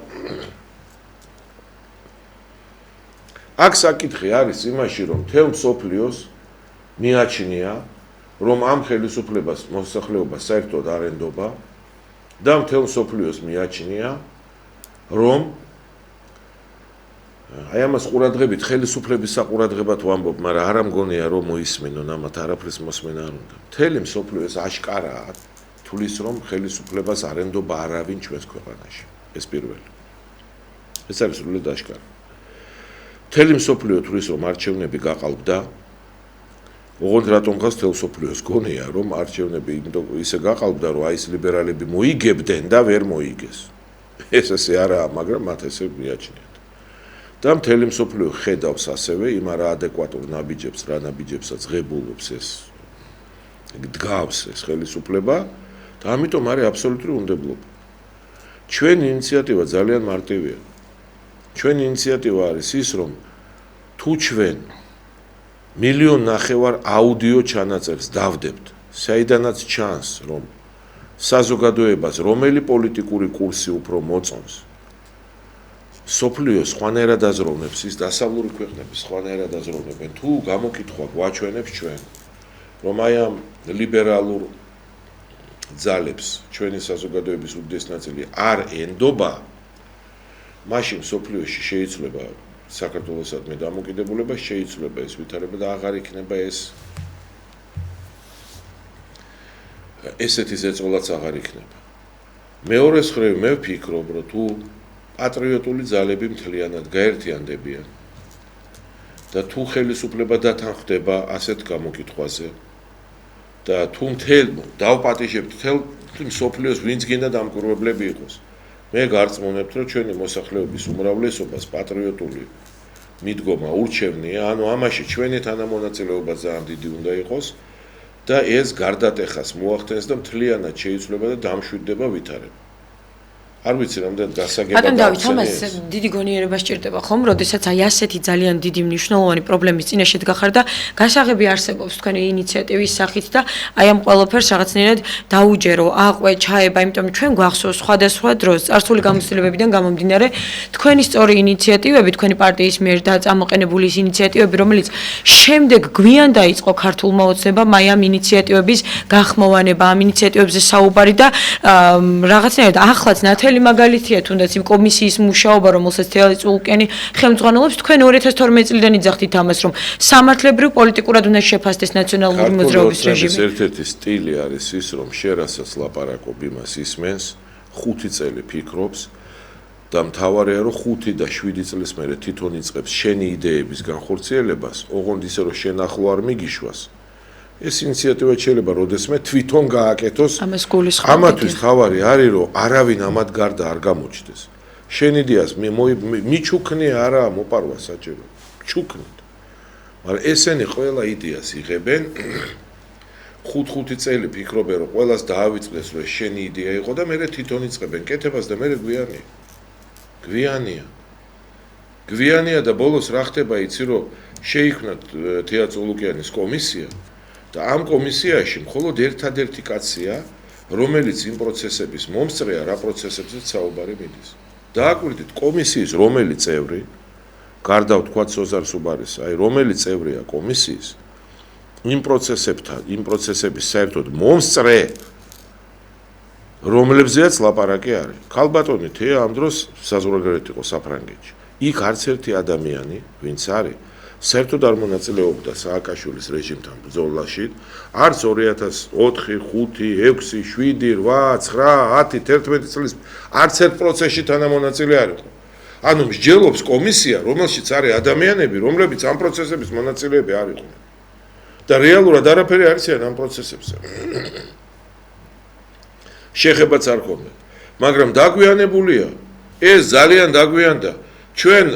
[SPEAKER 2] აქ საკითხი არის იმაში, რომ მთელ მსოფლიოს მიაჩნია, რომ ამ ხელისუფლებას მოსახლეობა საერთოდ არ ენდობა და მთელ მსოფლიოს მიაჩნია, რომ აი ამას ყურადღებით ხელისუფლების საყურადღებად ვამბობ, მაგრამ არ ამგონია რომ მოისმენონ, ამათ არაფრის მოსმენა არ უნდა. მთელი მსოფლიო ეს აშკარაა თulis რომ ხელისუფლებას არ ენდობა არავინ ჩვენს ქვეყანაში. ეს პირველი. ეს არის სრულად აშკარა. მთელი მსოფლიო თulis რომ არჩევნები გაყალბდა, ოღონდ რატომღაც მთელ მსოფლიოს გონია რომ არჩევნები ისე გაყალბდა, რომ აი ეს ლიბერალები მოიგებდნენ და ვერ მოიგეს. ეს ესე არაა, მაგრამ მათ ესე მიაჩნიათ. და მთელი მსოფლიო ხედავს ასევე იმ არაადეკვატურ ნაბიჯებს, რა ნაბიჯებსაც ღებულობს ეს დგავს ეს ხელისუფლება და ამიტომ არის აბსოლუტური უნდებლობა. ჩვენი ინიციატივა ძალიან მარტივია. ჩვენი ინიციატივა არის ის, რომ თუ ჩვენ 1.5 მილიონი აუდიო ჩანაწერს დავდებთ, საიდანაც ჩანს, რომ საზოგადოებას რომელი პოლიტიკური კურსი უფრო მოწონს, სოფლიო სხვანაირად აზროვნებს, ის დასავლური ქვეყნები სხვანაირად აზროვნებენ, თუ გამოკითხვა გვაჩვენებს ჩვენ, რომ აი ამ ლიბერალურ ძალებს ჩვენი საზოგადოების უდიდესი ნაწილი არ ენდობა, მაშინ სოფლიოში შეიძლება საქართველოსადმი დამოკიდებულება, შეიძლება ეს ვითარება და აღარ იქნება ეს ესეთი ზეწოლაც აღარ იქნება. მეორეს მხრივ მე ვფიქრობ, რომ თუ პატრიოტული ძალები მთლიანად გაერთიანდებიან და თუ ხელისუფლება დათანხმდება ასეთ გამოკითხვაზე და თუ დავპატიჟებთ მთელ მსოფლიოს ვინც გინდა დამკვირვებლები იყოს, მე გარწმუნებთ, რომ ჩვენი მოსახლეობის უმრავლესობას პატრიოტული მიდგომა ურჩევნია, ანუ ამაში ჩვენი თანამონაწილეობა ძალიან დიდი უნდა იყოს და ეს გარდატეხას მოახდენს და მთლიანად შეიცვლება და დამშვიდდება ვითარება. არ ვიცი რამდენ გასაგებად
[SPEAKER 1] ბატონ დავით, ამას დიდი გონიერება სჭირდება ხომ, როდესაც აი ასეთი ძალიან დიდი მნიშვნელოვანი პრობლემის წინაშე დგახარ და გასაღები არსებობს თქვენი ინიციატივის სახით და აი ამ ყველაფერს რაღაცნაირად დაუჯერო, აყვე, ჩაება, იმიტომ რომ ჩვენ გვახსოვს სხვადასხვა დროს წარსული გამოცდილებებიდან გამომდინარე თქვენი სწორი ინიციატივები, თქვენი პარტიის მიერ წამოყენებული ის ინიციატივები, რომელიც შემდეგ გვიან დაიწყო ქართულმა ოცნებამ აი ამ ინიციატივების გახმოვანება, ამ ინიციატივებზე საუბარი და რაღაცნაირად ახლაც ნათელი მაგალითია თუნდაც იმ კომისიის მუშაობა, რომელსაც თეატრი წულკიანი ხელმძღვანელობს, თქვენ 2012 წლიდან იძახდით ამას, რომ სამართლებრივ პოლიტიკურად უნდა შეფასდეს ნაციონალური მოძრაობის რეჟიმი.
[SPEAKER 2] ერთ-ერთი სტილი არის ის, რომ შერასაც ლაპარაკობ იმას ისმენს, 5 წელი ფიქრობს და მთავარია, რომ 5 და 7 წლის მერე თვითონ იწყებს შენი იდეების განხორციელებას, ოღონდ ისე რომ შენ ახლო არ მიგიშვას. ეს ინიციატივა შეიძლება როდესმე თვითონ გააკეთოს.
[SPEAKER 1] ამას გულისხმობთ.
[SPEAKER 2] ამათვის თავარი არის, რომ არავინ ამად გარდა არ გამოჩნდეს. შენ იდეას მიჩუქნი არა მოპარვა საჭირო. ჩუქნით. მაგრამ ესენი ყველა იდეას იღებენ 5 წელი ფიქრობენ, რომ ყველას დაავიწყდეს, რომ შენი იდეა იყო და მერე თვითონ იწყებენ კეთებას და მერე გვიანია და ბოლოს რა ხდება იცი, რომ შეიქმნა თეატრი წულუკიანის კომისია და ამ კომისიაში მხოლოდ ერთადერთი კაცია, რომელიც იმ პროცესების მომსწრეა, რა პროცესებზეც საუბარი მიდის. დააკვირდით კომისიის რომელი წევრი, გარდა ვთქვათ სოზარ სუბარის, აი რომელი წევრია კომისიის, იმ პროცესებთან, იმ პროცესების საერთოდ მომსწრე, რომლებზეც ლაპარაკი არის. ქალბატონი თეა ამ დროს საზღვარგარეთ იყო საფრანგეთში. იქ არც ერთი ადამიანი, ვინც არის საერთოდ არ მონაწილეობდა სააკაშვილის რეჟიმთან ბრძოლაში, არც 2004, 5, 6, 7, 8, 9, 10, 11 წლის არც ერთ პროცესში თანამონაწილე არ იყო. ანუ მსჯელობს კომისია, რომელშიც არის ადამიანები, რომლებიც ამ პროცესების მონაწილეები არ იყვნენ. და რეალურად არაფერი არ იციან ამ პროცესებზე. შეხებაც არ ქონდა. მაგრამ დაგვიანებულია, ეს ძალიან დაგვიანდა. ჩვენ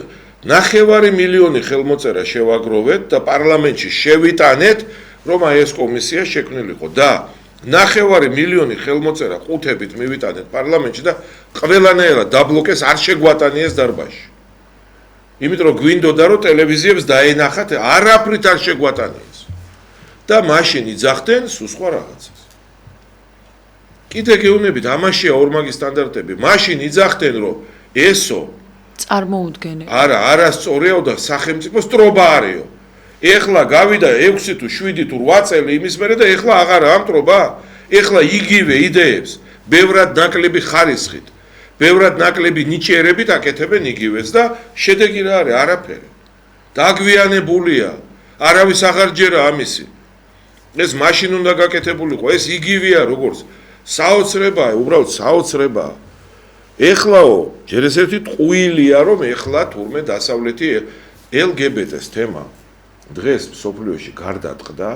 [SPEAKER 2] 9 მილიონი ხელმოწერა შევაგროვეთ და პარლამენტში შევიტანეთ, რომ აი ეს კომისია შექმნილიყო და 9 მილიონი ხელმოწერა ყუთებით მივიტანეთ პარლამენტში და ყველანაირად დაბლოკეს, არ შეგვატანიეს დარბაზში. იმიტომ რომ გვინდოდა რომ ტელევიზიებს დაენახათ, არაფრით არ შეგვატანიეს. და მაშინ იძახდნენ სულ სხვა რაღაცას. კიდე გეუბნებით, ამაშია ორმაგი სტანდარტები. მაშინ იძახდნენ რომ ესო
[SPEAKER 1] წარმოუდგენელი.
[SPEAKER 2] არა სწორიაო და სახელმწიფო სტრობა არისო. ეხლა გავიდა 6 თუ 7 თუ 8 წელი იმის მერე და ეხლა აღარა ამ სტრობა. ეხლა იგივე იდეებს, ბევრად ნაკლები ხარისხით, ბევრად ნაკლები ნიჭიერებით აკეთებენ იგივეს და შედეგი რა არის? არაფერი. დაგვიანებულია. არავის აღარ ჯერა ამისი. ეს მაშინ უნდა გაკეთებულიყო, ეს იგივეა როგორც საოცრებაა, უბრალოდ საოცრებაა. ეხლაო, ჯერ ეს ერთი ტყუილია, რომ ეხლა თურმე დასავლეთი LGBT-ს თემა დღეს სოფლიოში გარდატყდა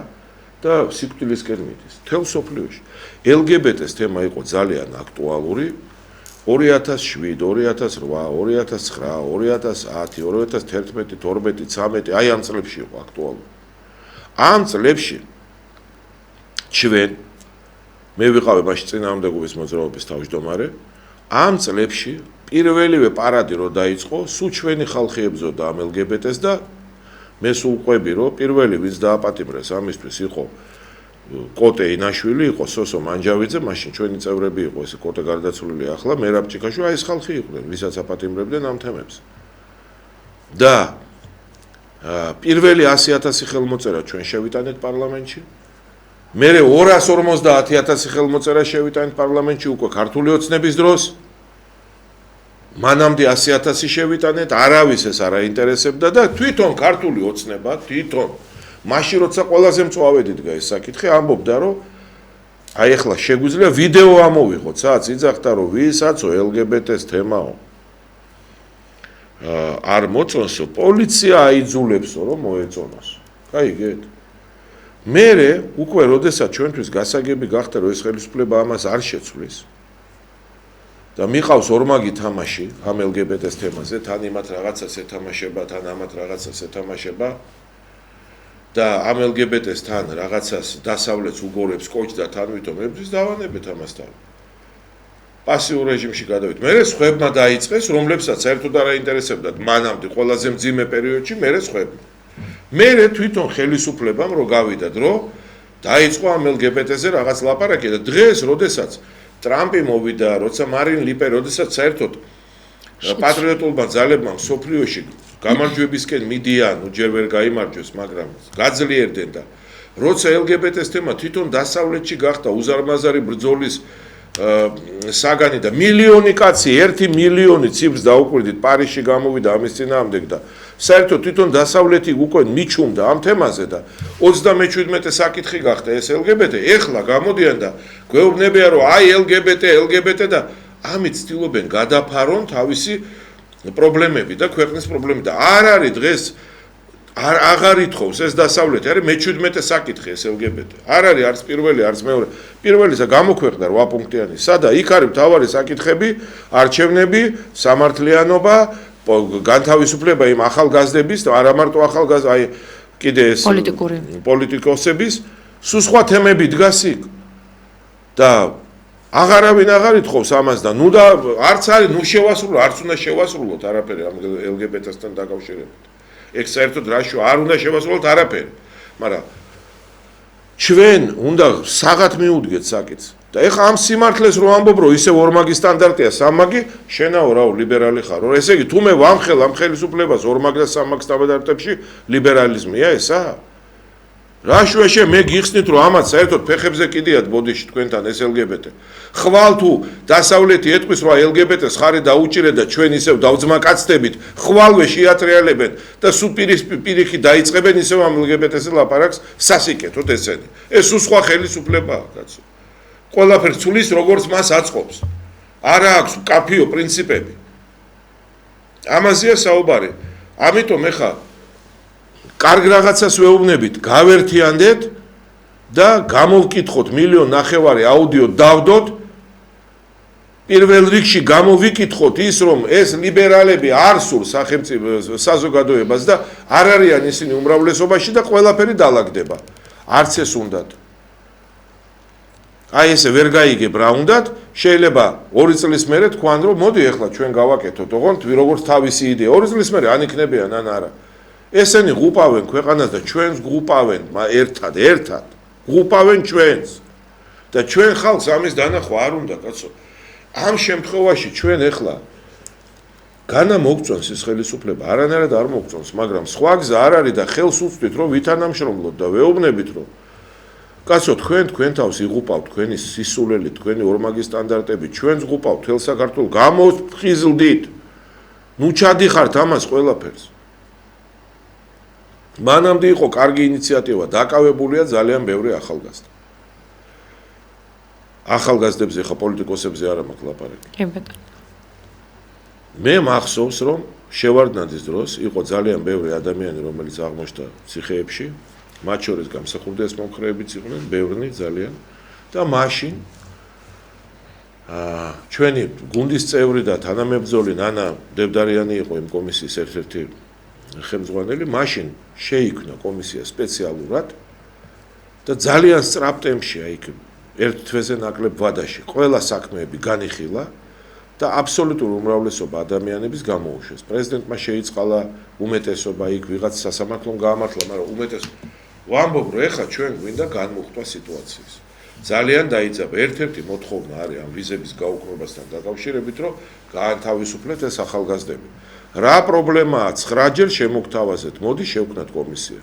[SPEAKER 2] და სიკვდილისკენ მიდის. თელ სოფლიოში LGBT-ს თემა იყო ძალიან აქტუალური 2007, 2008, 2009, 2010, 2011, 12, 13, აი ამ წლებში იყო აქტუალური. ამ წლებში ჩვენ მე ვიყავი მაშინ წინააღმდეგობის მოძრაობის თავმჯდომარე. ამ წლებში პირველივე პარადი რო დაიწყო, სულ ჩვენი ხალხი ებრძოდა ამ LGBT-ს და მე სულ ყვები რომ პირველი ვინც დააპატიმრეს ამისთვის იყო კოტე ინაშვილი, იყო სოსო მანჯავიძე, მაშინ ჩვენი წევრები იყო ესე კოტე გარდაცვლილი ახლა მერაბ ჭიქაშვილი, აი ეს ხალხი იყვნენ, ვისაც აპატიმრებდნენ ამ თემებს. და პირველი 100,000 ხელმოწერა ჩვენ შევიტანეთ პარლამენტში. მერე 250,000 ხელმოწერა შევიტანეთ პარლამენტში უკვე ქართული ოცნების დროს. მანამდე 100,000 შევიტანეთ, არავის ეს არ აინტერესებდა და თვითონ ქართული ოცნება, თვითონ მაშინ როცა ყველაზე მწვავედი დგა ეს საკითხი, ამბობდა რომ აი ახლა შეგვიძლია ვიდეო ამოვიღოთ, სადაც იძახდა რომ ვისაც LGBT-ს თემაო არ მოწონსო, პოლიცია აიძულებსო რომ მოეწონოს. გაიგეთ? მერე უკვე როდესაც ჩვენთვის გასაგები გახდა რომ ეს ხელისუფლება ამას არ შეცვლის და მიყავს ორმაგი თამაში ამ LGBT-ს თემაზე, თან იმათ რაღაცას ეთამაშება, თან ამათ რაღაცას ეთამაშება და ამ LGBT-ს თან რაღაცას დასავლეთს უგორებს კოჭს და თან ვითომ ებრძვის დავანებეთ ამასთან. პასიურ რეჟიმში გადავით. მერე სხვებმა დაიწყეს, რომლებსაც საერთოდ არ აინტერესებდათ მანამდე ყველაზე მძიმე პერიოდში, მერე სხვებმა. მერე თვითონ ხელისუფლებამ რო გავიდა დრო, დაიწყო ამ LGBT-ზე რაღაც ლაპარაკი და დღეს, როდესაც ტრამპი მოვიდა, როცა მარინ ლიპე, როდესაც საერთოდ პატრიოტულმა ძალებმა მსოფლიოში გამარჯვებისკენ მიდიან, ჯერ ვერ გაიმარჯვეს, მაგრამ გაძლიერდნენ და როცა LGBT-ს თემა თვითონ დასავლეთში გახდა უზარმაზარი ბრძოლის საგანი და მილიონი კაცი, 1 მილიონი ციფრს დაუკვირდით პარიზში გამოვიდა ამის წინააღმდეგ და საერთოდ თვითონ დასავლეთი უკვე მიჩუმდა ამ თემაზე და 37 საკითხი გახდა ეს LGBT, ეხლა გამოდიან და გვეუბნებიან რომ აი LGBT და ამით ცდილობენ გადაფარონ თავისი პრობლემები და ქვეყნის პრობლემები და არ არის დღეს აღარ ითხოვს ეს დასავლეთი, არის მე-17 საკითხი ეს LGBT. არ არის არც პირველი, არც მეორე. პირველისა გამოქვეყნდა 8 პუნქტიანი. სადა იქ არის მთავარი საკითხები, არჩევნები, სამართლიანობა, განთავისუფლება იმ ახალგაზრდების, არა მარტო ახალგაზრდა, აი კიდე ეს პოლიტიკოსების, სულ სხვა თემები დგას იქ. და აღარავინ აღარ ითხოვს ამას და ნუ და არც არის, ნუ შევასრულო, არც უნდა შევასრულოთ არაფერი ამ LGBT-სთან დაკავშირებით. ეგ საერთოდ რაშო არ უნდა შევასრულოთ არაფერი. მაგრამ ჩვენ უნდა საღათ მიუდგეთ საკითხს. და ეხლა ამ სიმართლეს რო ამბობ რომ ისევ ორმაგი სტანდარტია, სამმაგი, შენაო რაო ლიბერალი ხარო. ესე იგი თუ მე ვამხელ ამ ხელისუფლებას ორმაგი და სამმაგი სტანდარტებში ლიბერალიზმია ესა? რაშუაშე მე გიხსნით რომ ამათ საერთოდ ფეხებზე კიდიათ ბოდიში თქვენთან ეს LGBT. ხვალ თუ დასავლეთი ეტყვის რომ LGBT-ს ხარი დაუჭირეთ და ჩვენ ისევ დავძმაკაცდებით, ხვალვე შეატრიალებენ და სულ პირიქით დაიწყებენ ისევ ამ LGBT-ზე ლაპარაკს სასიკეთოდ ესენი. ეს სულ სხვა ხელისუფლებაა, კაცო. ყველაფერს ცulis როგორც მას აწყობს. არა აქვს კაფიო პრინციპები. ამაზეა საუბარი. ამიტომ ეხა კარგ რაღაცას ვეუბნებით, გავერთიანდეთ და გამოვკითხოთ 1.5 მილიონი აუდიო დავდოთ. პირველ რიგში გამოვიკითხოთ ის, რომ ეს ლიბერალები არ სურს სახელმწიფო საზოგადოებას და არ არიან ისინი უმრავლესობაში და ყველაფერი დაალაგდება. არც ეს უნდათ. აი ესე ვერ გაიგებ რა უნდათ, შეიძლება 2 წლის მერე თქვან რომ მოდი ახლა ჩვენ გავაკეთოთ, ოღონდ როგორც თავისი იდეა. 2 წლის მერე ან იქნებიან ან არა. ესენი ღუპავენ ქვეყანას და ჩვენს ღუპავენ ერთად ღუპავენ ჩვენს და ჩვენ ხალხს ამის დანახვა არ უნდა, კაცო. ამ შემთხვევაში ჩვენ ახლა განა მოგწონს ეს ხელისუფლება, არანაირად არ მოგწონს, მაგრამ სხვა გზა არ არის და ხელს უწვდით რომ ვითანამშრომლოთ და ვეუბნებით რომ კაცო თქვენ თავს იღუპავთ თქვენი სისულელი, თქვენი ორმაგი სტანდარტები, ჩვენს ღუპავთ თელ საქართველოს, გამოფხიზლდით. ნუ ჩადიხართ ამას ყველაფერს. მანამდე იყო კარგი ინიციატივა, დაკავებულია ძალიან ბევრი ახალგაზრდა. ახალგაზრდებზე ხა პოლიტიკოსებზე არ მაქვს ლაპარაკი.
[SPEAKER 1] კი ბატონო.
[SPEAKER 2] მე მახსოვს რომ შევარდნაძის დროს იყო ძალიან ბევრი ადამიანი, რომელიც აღმოჩნდა ციხეებში, მათ შორის გამსახურდიას მომხრეებიც იყვნენ, ბევრი ძალიან და მაშინ ჩვენი გუნდის წევრი და თანამებრძოლი ნანა დევდარიანი იყო იმ კომისიის ერთ-ერთი ხელმძღვანელი, მაშინ შეიქმნა კომისია სპეციალურად და ძალიან სწრაფ ტემპში აი ერთ თვეზე ნაკლებ ვადაში ყველა საქმეები განიხილა და აბსოლუტურ უმრავლესობა ადამიანების გამოუშვეს. პრეზიდენტმა შეიწყალა უმეტესობა იქ ვიღაც სასამართლომ გაამართლა, მაგრამ უმეტესობა ვამბობ რომ ეხლა ჩვენ გვინდა განმუხტვა სიტუაციის. ძალიან დაიძაბა. ერთ-ერთი მოთხოვნა არის ამ ვიზების გაუქმებასთან დაკავშირებით, რომ გაათავისუფლეთ ეს ახალგაზრდები. რა პრობლემაა? 9 ჯერ შემოგთავაზეთ. მოდი შევქმნათ კომისია.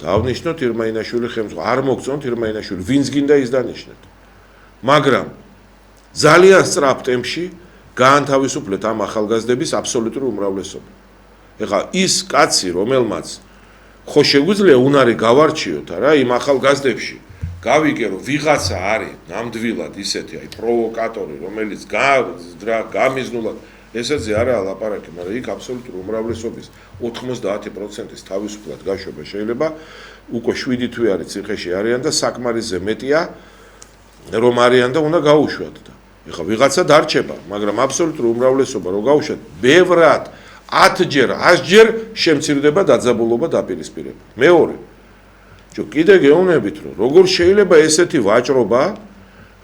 [SPEAKER 2] დავნიშნოთ ირმაინაშვილი ხელმძღვანელი. არ მოგწონთ ირმაინაშვილი, ვინც გინდა ის დანიშნეთ. მაგრამ ძალიან სწრაფ ტემპში გაანთავისუფლეთ ამ ახალგაზრდების აბსოლუტური უმრავლესობა. ეხლა ის კაცი, რომელმაც ხო შეგვიძლია უნარი გავარჩიოთ, არა, იმ ახალგაზრდებში გავიგე რომ ვიღაცა არის ნამდვილად ისეთი აი პროვოკატორი რომელიც გამიზნულად ესეზე არაა ლაპარაკი, მაგრამ იქ აბსოლუტურ უმრავლესობის 90%-ის თავისუფლად გაშვება შეიძლება უკვე 7 თვე არის ციხეში არიან და საკმარისზე მეტია რომ არიან და უნდა გაუშვათ და ეხლა ვიღაცა დარჩება, მაგრამ აბსოლუტურ უმრავლესობა რო გაუშვათ, ბევრად 10-ჯერ, 100-ჯერ შემცირდება დაძაბულობა დაპირისპირება. მეორე კიდე გეუბნებით რომ როგორ შეიძლება ესეთი ვაჭრობა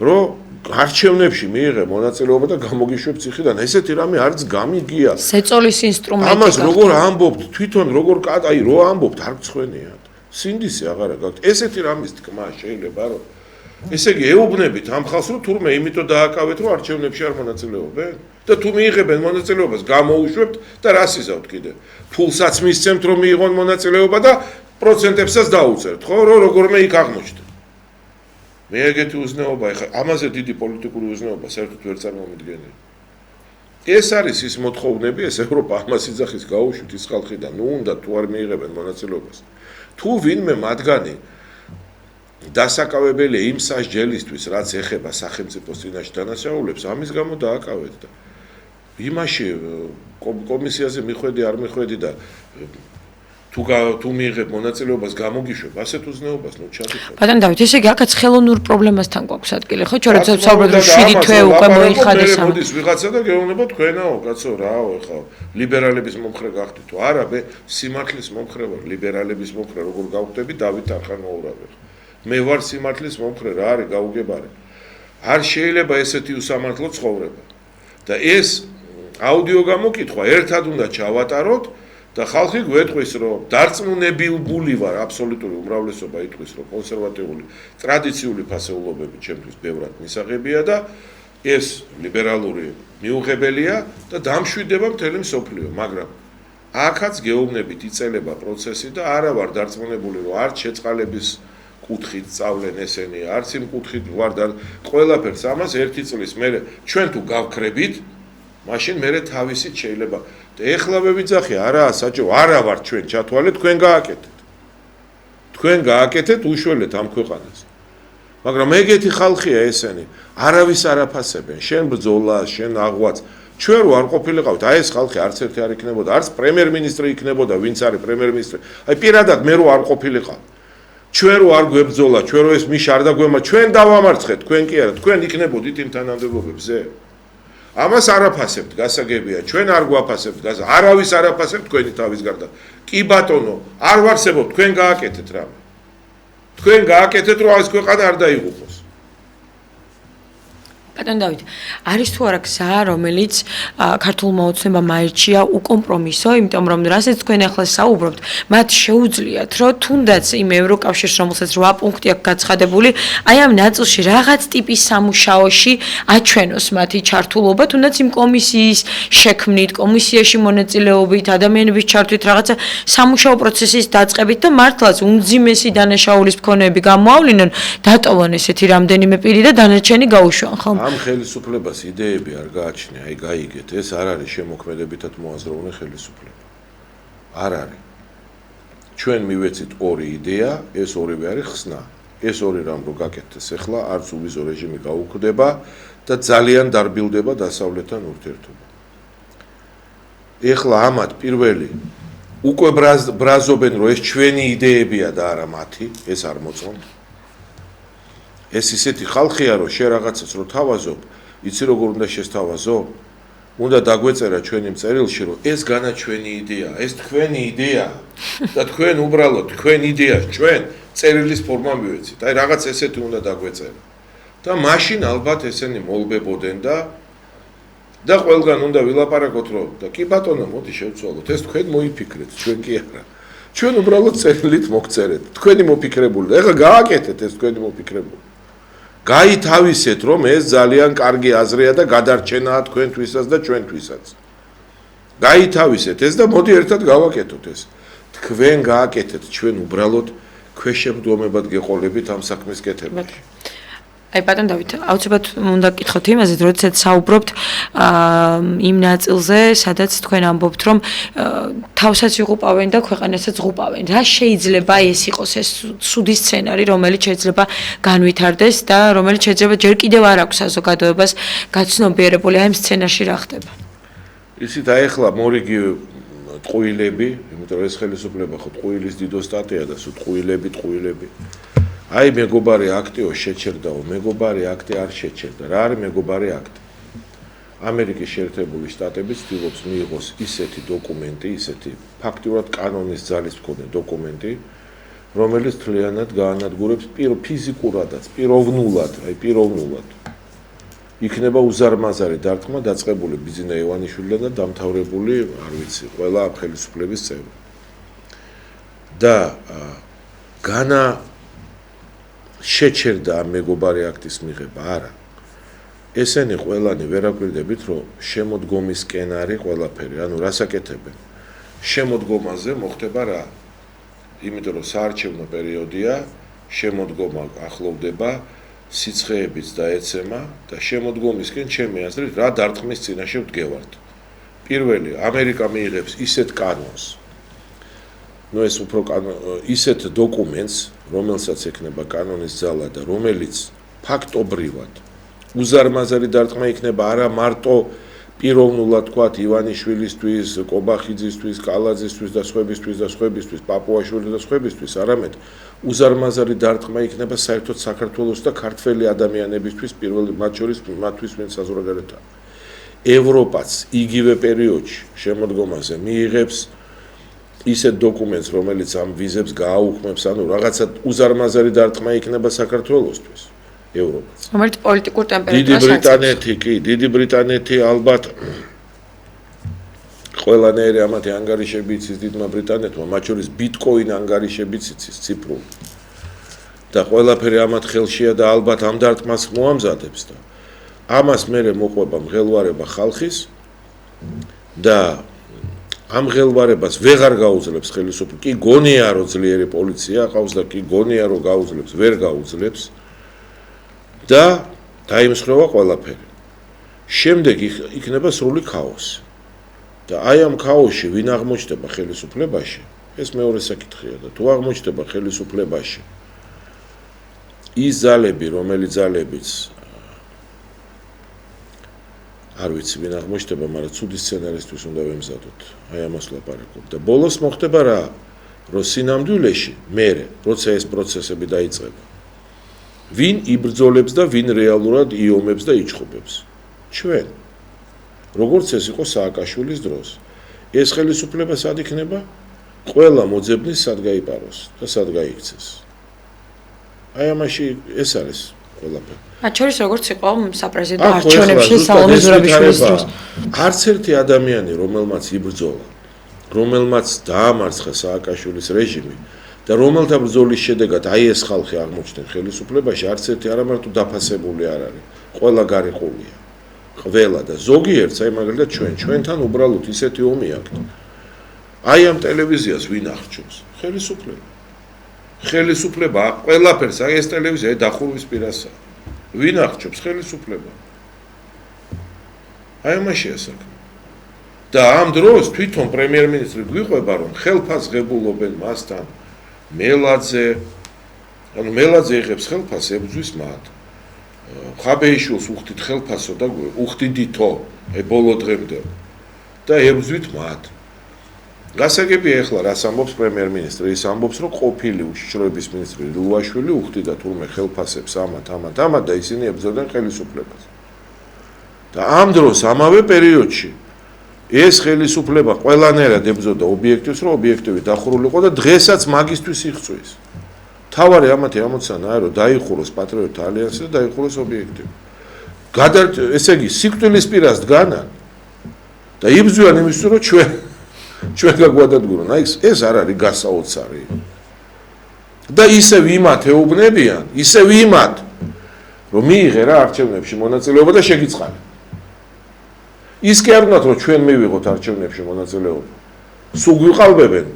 [SPEAKER 2] რომ არჩევნებში მიიღე მონაწილეობა და გამოგიშვებ ციხიდან ესეთი რამე არც გამიგია
[SPEAKER 1] ზეწოლის ინსტრუმენტი
[SPEAKER 2] ამას როგორ ამბობთ თვითონ როგორ აი რო ამბობთ არ გწვენიათ სინდისი აღარა გაქვთ ესეთი რამის თქმა შეიძლება რომ ესე იგი ეუბნებით ამ ხალხს რომ თურმე იმიტომ დააკავეთ რომ არჩევნებში არ მონაწილეობენ და თუ მიიღებენ მონაწილეობას გამოუშვებთ და რას იზავთ კიდე ფულსაც მისცემთ რომ მიიღონ მონაწილეობა და პროცენტებსაც დაუწერთ ხო რომ როგორმე იქ აღმოჩნდა მე ეგეთი უზნეობა ეხა ამაზე დიდი პოლიტიკური უზნეობა საერთოდ ვერ წარმომიდგენია ეს არის ის მოთხოვნები ეს ევროპა ამას იძახის გაუშვით ის ხალხიდან ნუ უნდა თუ არ მიიღებენ მონაწილეობას თუ ვინმე მათგანი დასაკავებელია იმ სასჯელისთვის რაც ეხება სახელმწიფოს წინაშე დანაშაულებს ამის გამო დააკავეთ და იმაში კომისიაზე მიხვედი არ მიხვედი და თუ მიიღებ მონაწილეობას გამოგიშვებ ასეთ უზნეობას ნუ ჩადიხარ.
[SPEAKER 1] ბატონ დავით, ესე იგი აქაც ხელოვნურ პრობლემასთან გვაქვს ადგილი, ხო? ჩვენ როცა ვსაუბრობთ რომ 7 თვე უკვე მოიხადეს ამ.
[SPEAKER 2] მოდის ვიღაცა და გეუბნება თქვენაო, კაცო, რაო, ეხლა ლიბერალების მომხრე გახდით თუ არა, მე სიმართლის მომხრე ვარ, ლიბერალების მომხრე როგორ გავხდები დავით არხანმოურავი. მე ვარ სიმართლის მომხრე, რა არის გაუგებარი. არ შეიძლება ესეთი უსამართლო ცხოვრება. და ეს აუდიო გამოკითხვა ერთად უნდა ჩავატაროთ და ხალხი გვეტყვის რომ დარწმუნებული ვარ აბსოლუტური უმრავლესობა იტყვის რომ კონსერვატიული ტრადიციული ფასეულობები ჩემთვის ბევრად მისაღებია და ეს ლიბერალური მიუღებელია და დამშვიდება მთელი მსოფლიო მაგრამ აქაც გეუბნებით იწელება პროცესი და არა ვარ დარწმუნებული რომ არც შეწყალების კუთხით სწავლენ ესენი არც იმ კუთხით ვარ და ყველაფერს ამას ერთი წლის მერე ჩვენ თუ გავქრებით მაშინ მერე თავისით შეიძლება და ეხლა მე ვიძახი არაა საჭირო არა ვარ ჩვენ ჩათვალეთ თქვენ გააკეთეთ უშველეთ ამ ქვეყანას მაგრამ ეგეთი ხალხია ესენი არავის არ აფასებენ შენ ბრძოლას შენ აღვაც ჩვენ რო არ ყოფილიყავთ აი ეს ხალხი არც ერთი არ იქნებოდა არც პრემიერ-მინისტრი იქნებოდა ვინც არის პრემიერ-მინისტრი აი პირადად მე რო არ ყოფილიყავ ჩვენ რო არ გვებრძოლა ჩვენ რო ეს მიშ არ დაგვემა ჩვენ დავამარცხეთ თქვენ კი არა თქვენ იქნებოდით იმ თანამდებობებზე ამას არ აფასებთ გასაგებია ჩვენ არ გვაფასებთ არავის არ აფასებთ თქვენი თავის გარდა კი ბატონო არ ვარსებობ თქვენ გააკეთეთ რამე თქვენ გააკეთეთ რომ ეს ქვეყანა არ დაიღუპოს
[SPEAKER 1] ბატონ დავით არის თუ არა გზა რომელიც ქართულმა ოცნებამ აირჩია უკომპრომისო იმიტომ რომ რასაც თქვენ ახლა საუბრობთ მათ შეუძლიათ რომ თუნდაც იმ ევროკავშირს რომელსაც 8 პუნქტი აქვს გაცხადებული აი ამ ნაწილში რაღაც ტიპის სამუშაოში აჩვენოს მათი ჩართულობა თუნდაც იმ კომისიის შექმნით კომისიაში მონაწილეობით ადამიანების ჩართვით რაღაცა სამუშაო პროცესის დაწყებით და მართლაც უმძიმესი დანაშაულის მქონეები გამოავლინონ დატოვონ ესეთი რამდენიმე პირი და დანარჩენი გაუშვან ხო
[SPEAKER 2] ამ ხელისუფლებას იდეები არ გააჩნია, აი გაიგეთ, ეს არ არის შემოქმედებითად მოაზროვნე ხელისუფლება. არ არის. ჩვენ მივეცით ორი იდეა, ეს ორივე არის ხსნა. ეს ორი რამ რო გაკეთდეს, ახლა არც უვიზო რეჟიმი გაუქმდება და ძალიან დარბილდება დასავლეთთან ურთიერთობა. ახლა ამათ პირველი უკვე ბრაზობენ, რომ ეს ჩვენი იდეებია და არა მათი, ეს არ მოწონთ. ეს ისეთი ხალხია რომ შე რაღაცას რო თავაზობ, იცი როგორ უნდა შესთავაზო? უნდა დაგვეწერა ჩვენი წერილში რომ ეს განა ჩვენი იდეა, ეს თქვენი იდეა და თქვენ უბრალოდ თქვენ იდეას ჩვენ წერილის ფორმა მივეცით. აი რაღაც ესეთი უნდა დაგვეწერა. და მაშინ ალბათ ესენი მოლბებოდნენ და ყველგან უნდა ვილაპარაკოთ რომ და კი ბატონო მოდი შევცვალოთ. ეს თქვენ მოიფიქრეთ, ჩვენ კი არა. ჩვენ უბრალოდ წერილით მოგწერეთ. თქვენი მოფიქრებული. ეხლა გააკეთეთ ეს თქვენი მოფიქრებული. გაითავისეთ რომ ეს ძალიან კარგი აზრია და გადარჩენაა თქვენთვისაც და ჩვენთვისაც. გაითავისეთ ეს და მოდი ერთად გავაკეთოთ ეს. თქვენ გააკეთეთ, ჩვენ უბრალოდ ქვეშემდგომებად გეყოლებით ამ საქმის კეთებაში.
[SPEAKER 1] აი ბატონ დავით, აუცილებლად უნდა გკითხოთ იმაზე, როდესაც საუბრობთ იმ ნაწილზე, სადაც თქვენ ამბობთ, რომ თავსაც იღუპავენ და ქვეყანასაც ღუპავენ. რა შეიძლება ეს იყოს ეს ცუდი სცენარი, რომელიც შეიძლება განვითარდეს და რომელიც შეიძლება ჯერ კიდევ არ აქვს საზოგადოებას გაცნობიერებული აი ამ სცენარში რა ხდება?
[SPEAKER 2] ისიც აეხლა მორიგი ტყუილები, იმიტომ რომ ეს ხელისუფლება ხო ტყუილის დიდო სტატია და სულ ტყუილები. აი მეგობარი აქტიო შეჩერდაო, მეგობარი აქტი არ შეჩერდა. რა არის მეგობარი აქტი? ამერიკის შეერთებული შტატები ცდილობს მიიღოს ისეთი დოკუმენტი, ისეთი ფაქტიურად კანონის ძალის მქონე დოკუმენტი, რომელიც თლიანად გაანადგურებს ფიზიკურადაც, პიროვნულად იქნება უზარმაზარი დარტყმა დაწყებული ბიზინა ივანიშვილიდან და დამთავრებული, არ ვიცი, ყველა ხელისუფლების წევრი. და განა შეჩერდა ამ მეგობარი აქტის მიღება, არა. ესენი ყველანი ვერაგვირდებით, რომ შემოდგომისკენ არის ყველაფერი, ანუ რასაკეთებენ. შემოდგომაზე მოხდება რა? იმიტომ რომ საარჩევნო პერიოდია, შემოდგომა ახლოვდება, სიცხეებიც დაეცემა და შემოდგომისკენ ჩემი აზრით რა დარტყმის წინაშე ვდგევართ. პირველი, ამერიკა მიიღებს ისეთ კანონს, ეს უფრო ისეთ დოკუმენტს, რომელსაც ექნება კანონის ძალა და რომელიც ფაქტობრივად უზარმაზარი დარტყმა იქნება არა მარტო პიროვნულად თქვათ ივანიშვილისთვის, კობახიძისთვის, კალაძისთვის და სხვებისთვის, პაპუაშვილის და სხვებისთვის, არამედ უზარმაზარი დარტყმა იქნება საერთოდ საქართველოს და ქართველი ადამიანებისთვის, პირველი მათ შორის მათთვის ვინც საზოგადოება. ევროპაც იგივე პერიოდში შემოდგომაზე მიიღებს ისეთ დოკუმენტს, რომელიც ამ ვიზებს გააუქმებს, ანუ რაღაცა უზარმაზარი დარტყმა იქნება საქართველოსთვის, ევროპაც.
[SPEAKER 1] რომელიც პოლიტიკურ ტემპერატურას
[SPEAKER 2] დიდი ბრიტანეთი ალბათ ყველანაირი ამათი ანგარიშები იცის დიდმა ბრიტანეთმა, მათ შორის ბიტკოინ ანგარიშებიც იცის ციფრული. და ყველაფერი ამათ ხელშია და ალბათ ამ დარტყმას მოამზადებს და ამას მერე მოყვება მღელვარება ხალხის და ამ ღელვარებას ვეღარ გაუძლებს ხელისუფლება. კი გონია რომ ძლიერი პოლიცია ყავს და კი გონია რომ გაუძლებს, ვერ გაუძლებს და დაიმსხვრევა ყველაფერი. შემდეგ იქნება სრული ქაოსი. და აი ამ ქაოსში ვინ აღმოჩნდება ხელისუფლებაში? ეს მეორე საკითხია და თუ აღმოჩნდება ხელისუფლებაში ის ძალები, რომელიც ძალებიც არ ვიცი ვინ აღმოჩნდება, მაგრამ ცუდი სცენარისთვის უნდა ვემზადოთ. აი ამას ვლაპარაკობ და ბოლოს მოხდება რა, რომ სინამდვილეში მერე, როცა ეს პროცესები დაიწყება, ვინ იბრძოლებს და ვინ რეალურად იომებს და იჩხუბებს? ჩვენ. როგორც ეს იყო სააკაშვილის დროს. ეს ხელისუფლება სად იქნება? ყველა მოძებნის სად გაიპაროს და სად გაიქცეს. აი ამაში ეს არის ყველაფერი.
[SPEAKER 1] მათ შორის როგორც იყო საპრეზიდენტო არჩევნებში სალომე ზურაბიშვილის დროს.
[SPEAKER 2] არც ერთი ადამიანი, რომელმაც იბრძოლა, რომელმაც დაამარცხა სააკაშვილის რეჟიმი და რომელთა ბრძოლის შედეგად აი ეს ხალხი აღმოჩნდა ხელისუფლებაში, არც ერთი არა მარტო დაფასებული არ არის. ყველა გარიყულია. ყველა და ზოგიერთს, აი მაგალითად ჩვენთან უბრალოდ ისეთი ომი აქვს. აი ამ ტელევიზიას ვინ აღჭურს? ხელისუფლება. ხელისუფლება ყველაფერს, აი ეს ტელევიზია დახურვის პირასაა. ვინ აღჭურს? ხელისუფლება. აი ამაშია საქმე. და ამ დროს თვითონ პრემიერ-მინისტრი გვიყვება, რომ ხელფასღებულობენ მასთან მელაძე, ანუ მელაძე იღებს ხელფასს, ებრძვის მათ. ხაბეიშვილს უხდით ხელფასო და უხდიდითო, აი ბოლო დღემდე და ებრძვით მათ. გასაგებია ახლა რას ამბობს პრემიერ-მინისტრი, ის ამბობს, რომ ყოფილი უშიშროების მინისტრი ლუაშვილი უხდიდა თურმე ხელფასებს ამათ და ისინი ებრძოდნენ ხელისუფლებას. და ამ დროს ამავე პერიოდში ეს ხელისუფლება ყველანაირად ებრძოდა ობიექტივს, რომ ობიექტივი დახურულიყო და დღესაც მაგისთვის იღწვის. თავარი ამათი ამოცანაა, რომ დაიხუროს პატრიოტთა ალიანსი და დაიხუროს ობიექტივი. ესე იგი, სიკვდილის პირას დგანან და იბრძვიან იმისთვის, რომ ჩვენ გაგვადადგურონ. აი ეს არ არის გასაოცარი. და ისევ იმათ ეუბნებიან, ისევ იმათ, რომ მიიღე რა არჩევნებში მონაწილეობა და შეგიწყალე. ის კი არ უნდათ, რომ ჩვენ მივიღოთ არჩევნებში მონაწილეობა. სულ გვიყალბებენ,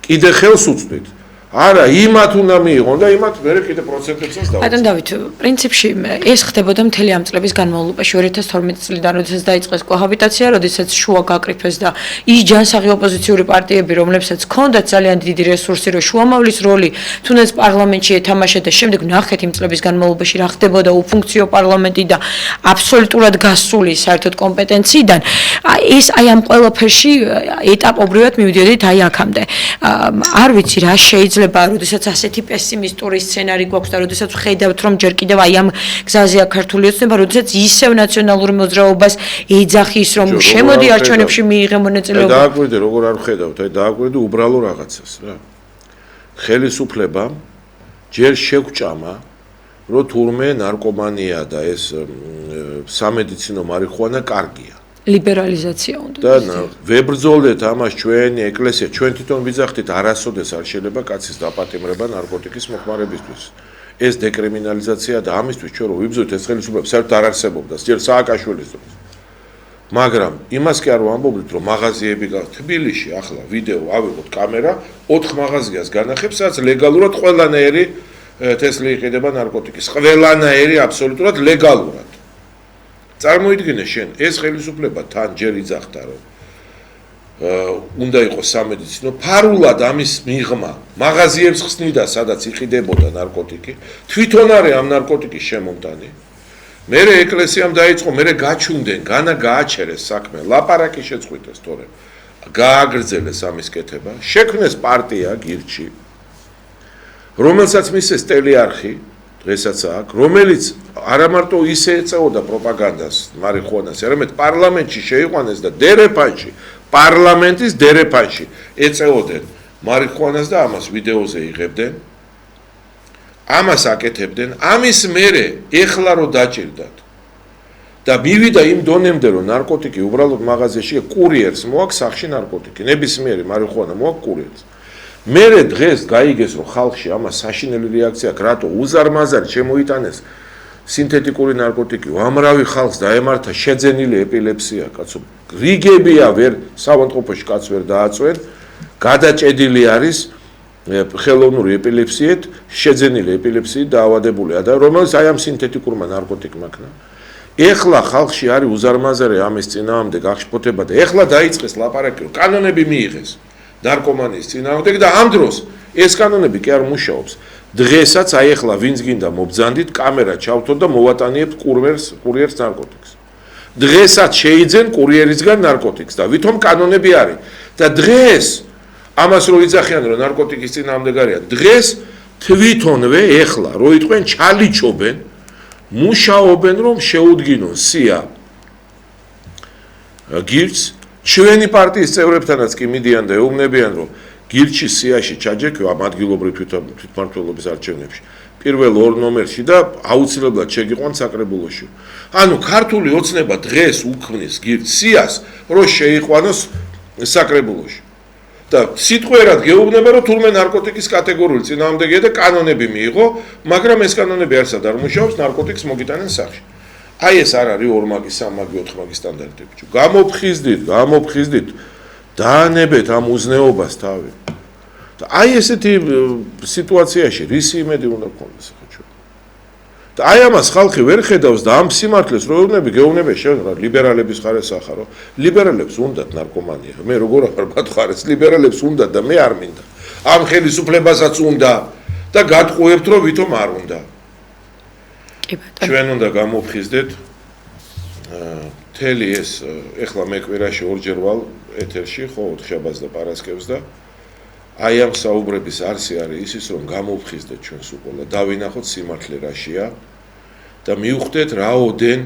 [SPEAKER 2] კიდე ხელს უწვდით. არა, იმათ უნდა მიიღონ და იმათ მერე კიდე პროცენტებსაც დავუწყო.
[SPEAKER 1] ბატონ დავით, პრინციპში ეს ხდებოდა მთელი ამ წლების განმავლობაში 2012 წლიდან, როდესაც დაიწყეს კოჰაბიტაცია, როდესაც შუა გაკრიფეს და ის ჯანსაღი ოპოზიციური პარტიები, რომლებსაც ჰქონდათ ძალიან დიდი რესურსი, რომ შუამავლის როლი თუნდაც პარლამენტში ეთამაშა და შემდეგ ნახეთ იმ წლების განმავლობაში რა ხდებოდა უფუნქციო პარლამენტი და აბსოლუტურად გასული საერთოდ კომპეტენციიდან, ეს აი ამ ყველაფერში ეტაპობრივად მივიდოდით აი აქამდე. არ ვიცი რა შეიძლება, როდესაც ასეთი პესიმისტური სცენარი გვაქვს და როდესაც ვხედავთ, რომ ჯერ კიდევ აი ამ გზაზეა ქართული ოცნება, როდესაც ისევ ნაციონალურ მოძრაობას ეძახის, რომ შემოდი არჩევნებში მიიღე მონაწილეობა.
[SPEAKER 2] დააკვირდე, როგორ არ ვხედავთ, აი დააკვირდე უბრალო რაღაცას რა. ხელისუფლებამ ჯერ შეგვჭამა, რომ თურმე ნარკომანია და ეს სამედიცინო მარიხუანა კარგია.
[SPEAKER 1] ლიბერალიზაცია უნდა.
[SPEAKER 2] და ვებრძოლდეთ ამას ჩვენი ეკლესია, ჩვენ თვითონ ვიძახდით, არასოდეს არ შეიძლება კაცის დაპატიმრება ნარკოტიკის მოხმარებისთვის. ეს დეკრიმინალიზაცია და ამისთვის ჩვენ რო ვიბრძოლეთ ეს ხელისუფლება საერთოდ არ არსებობდა, ჯერ სააკაშვილის დროს. მაგრამ იმას კი არ ვამბობთ, რომ მაღაზიები თბილისში ახლა ვიდეო ავიღოთ კამერა, 4 მაღაზიას განახებს, სადაც ლეგალურად ყველანაირი თესლი იყიდება ნარკოტიკის. ყველანაირი აბსოლუტურად ლეგალურად. წარმოიდგინე შენ, ეს ხელისუფლება თან ჯერ იძახდა, რომ უნდა იყოს სამედიცინო, ფარულად ამის მიღმა, მაღაზიებს ხსნიდა, სადაც იყიდებოდა ნარკოტიკი, თვითონ არის ამ ნარკოტიკის შემომტანი. მერე ეკლესიამ დაიწყო, მერე გაჩუნდნენ, გააჩერეს საქმე, ლაპარაკი შეწყვიტეს თორემ. გააგრძელეს ამის კეთება, შექმნეს პარტია გირჩი, რომელსაც მისცეს ტელიარხი, დღესაც აქ, რომელიც არა მარტო ისე ეწეოდა პროპაგანდას მარიხუანას, არამედ პარლამენტში შეიყვანეს და დერეფანში, პარლამენტის დერეფანში ეწეოდნენ მარიხუანას და ამას ვიდეოზე იღებდნენ. ამას აკეთებდნენ, ამის მერე ეხლა რო დაჭირდათ და მივიდა იმ დონემდე, რომ ნარკოტიკი უბრალოდ მაღაზიაში კურიერს მოაქვს სახში ნარკოტიკი, ნებისმიერი მარიხუანა მოაქვს კურიერს. მერე დღეს გაიგეს, რომ ხალხში ამას საშინელი რეაქცია აქვს, რატო უზარმაზარი შემოიტანეს სინთეტიკური ნარკოტიკი, უამრავი ხალხს დაემართა შეძენილი ეპილეფსია, კაცო, რიგებია ვერ საავადმყოფოში კაც ვერ დააწვენ, გადაჭედილი არის ხელოვნური ეპილეფსიით, შეძენილი ეპილეფსიით დაავადებული адам, რომელიც აი ამ სინთეტიკურმა ნარკოტიკმა ქნა. ეხლა ხალხში არის უზარმაზარი ამის წინააღმდეგ აღშფოთება და ეხლა დაიწყეს ლაპარაკი, რომ კანონები მიიღეს ნარკომანიის წინააღმდეგ და ამ დროს ეს კანონები კი არ მუშაობს. დღესაც აი ეხლა ვინც გინდა მობძანდით, კამერა ჩავთოთ და მოვატანიებთ კურიერს ნარკოტიკს. დღესაც შეიძენ კურიერისგან ნარკოტიკს და ვითომ კანონები არის. და დღეს ამას რო იძახიან, რომ ნარკოტიკის წინააღმდეგ არიან, დღეს თვითონვე ეხლა რო იტყვენ ჩალიჩობენ, მუშაობენ, რომ შეუდგინონ სია გირჩს, ჩვენი პარტიის წევრებთანაც კი მიდიან და ეუბნებიან, რომ გირჩის სიაში ჩაჯექვა ამ ადგილობრივ თვითმმართველობის არჩევნებში პირველ 2 ნომერში და აუცილებლად შეგიყვან საკრებულოში. ანუ ქართული ოცნება დღეს უქმნის გირჩს სიას, რომ შეიყვანოს საკრებულოში. და სიტყვერად გეუბნება, რომ თურმე ნარკოტიკის კატეგორიული წინააღმდეგია და კანონები მიიღო, მაგრამ ეს კანონები არსად არ მუშაობს, ნარკოტიკს მოგიტანენ სახში. აი ეს არ არის 2 მაგის, 3 მაგი, 4 მაგის სტანდარტები. გამოფხიზდით, დაანებეთ ამ უზნეობას თავი. და აი ესეთი სიტუაციაში რისი იმედი უნდა გქონდეს ახლა ჩვენ. და აი ამას ხალხი ვერ ხედავს და ამ სიმართლეს რო გეუბნები შენ რა ლიბერალების ხარეს ახარო. ლიბერალებს უნდათ ნარკომანია. მე როგორ არ ბათხარეს ლიბერალებს უნდათ და მე არ მინდა. ამ ხელისუფლებასაც უნდა და გატყუებთ რომ ვითომ არ უნდა. ჩვენ უნდა გამოფხიზდეთ მთელი ეს ეხლა მე კვირაში 2 ჯერ ვალ ეთერში ხო ოთხშაბათს და პარასკევს და აი ამ საუბრების არსი არის ისიც რომ გამოვხიზდეთ ჩვენს უყოლა დავინახოთ სიმართლე რაშია და მივხვდეთ რაოდენ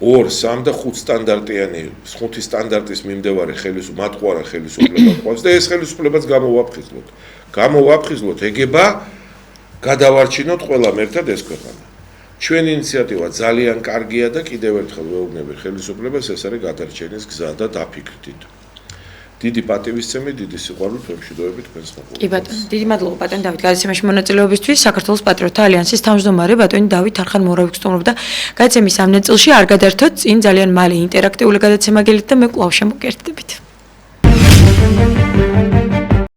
[SPEAKER 2] 2, 3 და 5 სტანდარტიანი 5 სტანდარტის მიმდევარი მატყუარა ხელისუფლება ყავს და ეს ხელისუფლებაც გამოვაფხიზლოთ ეგება გადავარჩინოთ ყველამ ერთად ეს ქვეყანა. ჩვენი ინიციატივა ძალიან კარგია და კიდევ ერთხელ ვეუბნები ხელისუფლებას, ეს არის გადარჩენის გზა და დაფიქრდით. დიდი პატივისცემი, დიდი სიყვარული მშვიდობები თქვენს მოყოლებით.
[SPEAKER 1] კი ბატონო, დიდი მადლობა ბატონო დავით გადაცემაში მონაწილეობისთვის. საქართველოს პატრიოტთა ალიანსის თავმჯდომარე ბატონი დავით არხან-მორავი გსტუმრობდა გადაცემის ამ ნაწილში. არ გადართოთ წინ ძალიან მალე ინტერაქტიული გადაცემა გელით და მე კვლავ შემოგკერთდებით.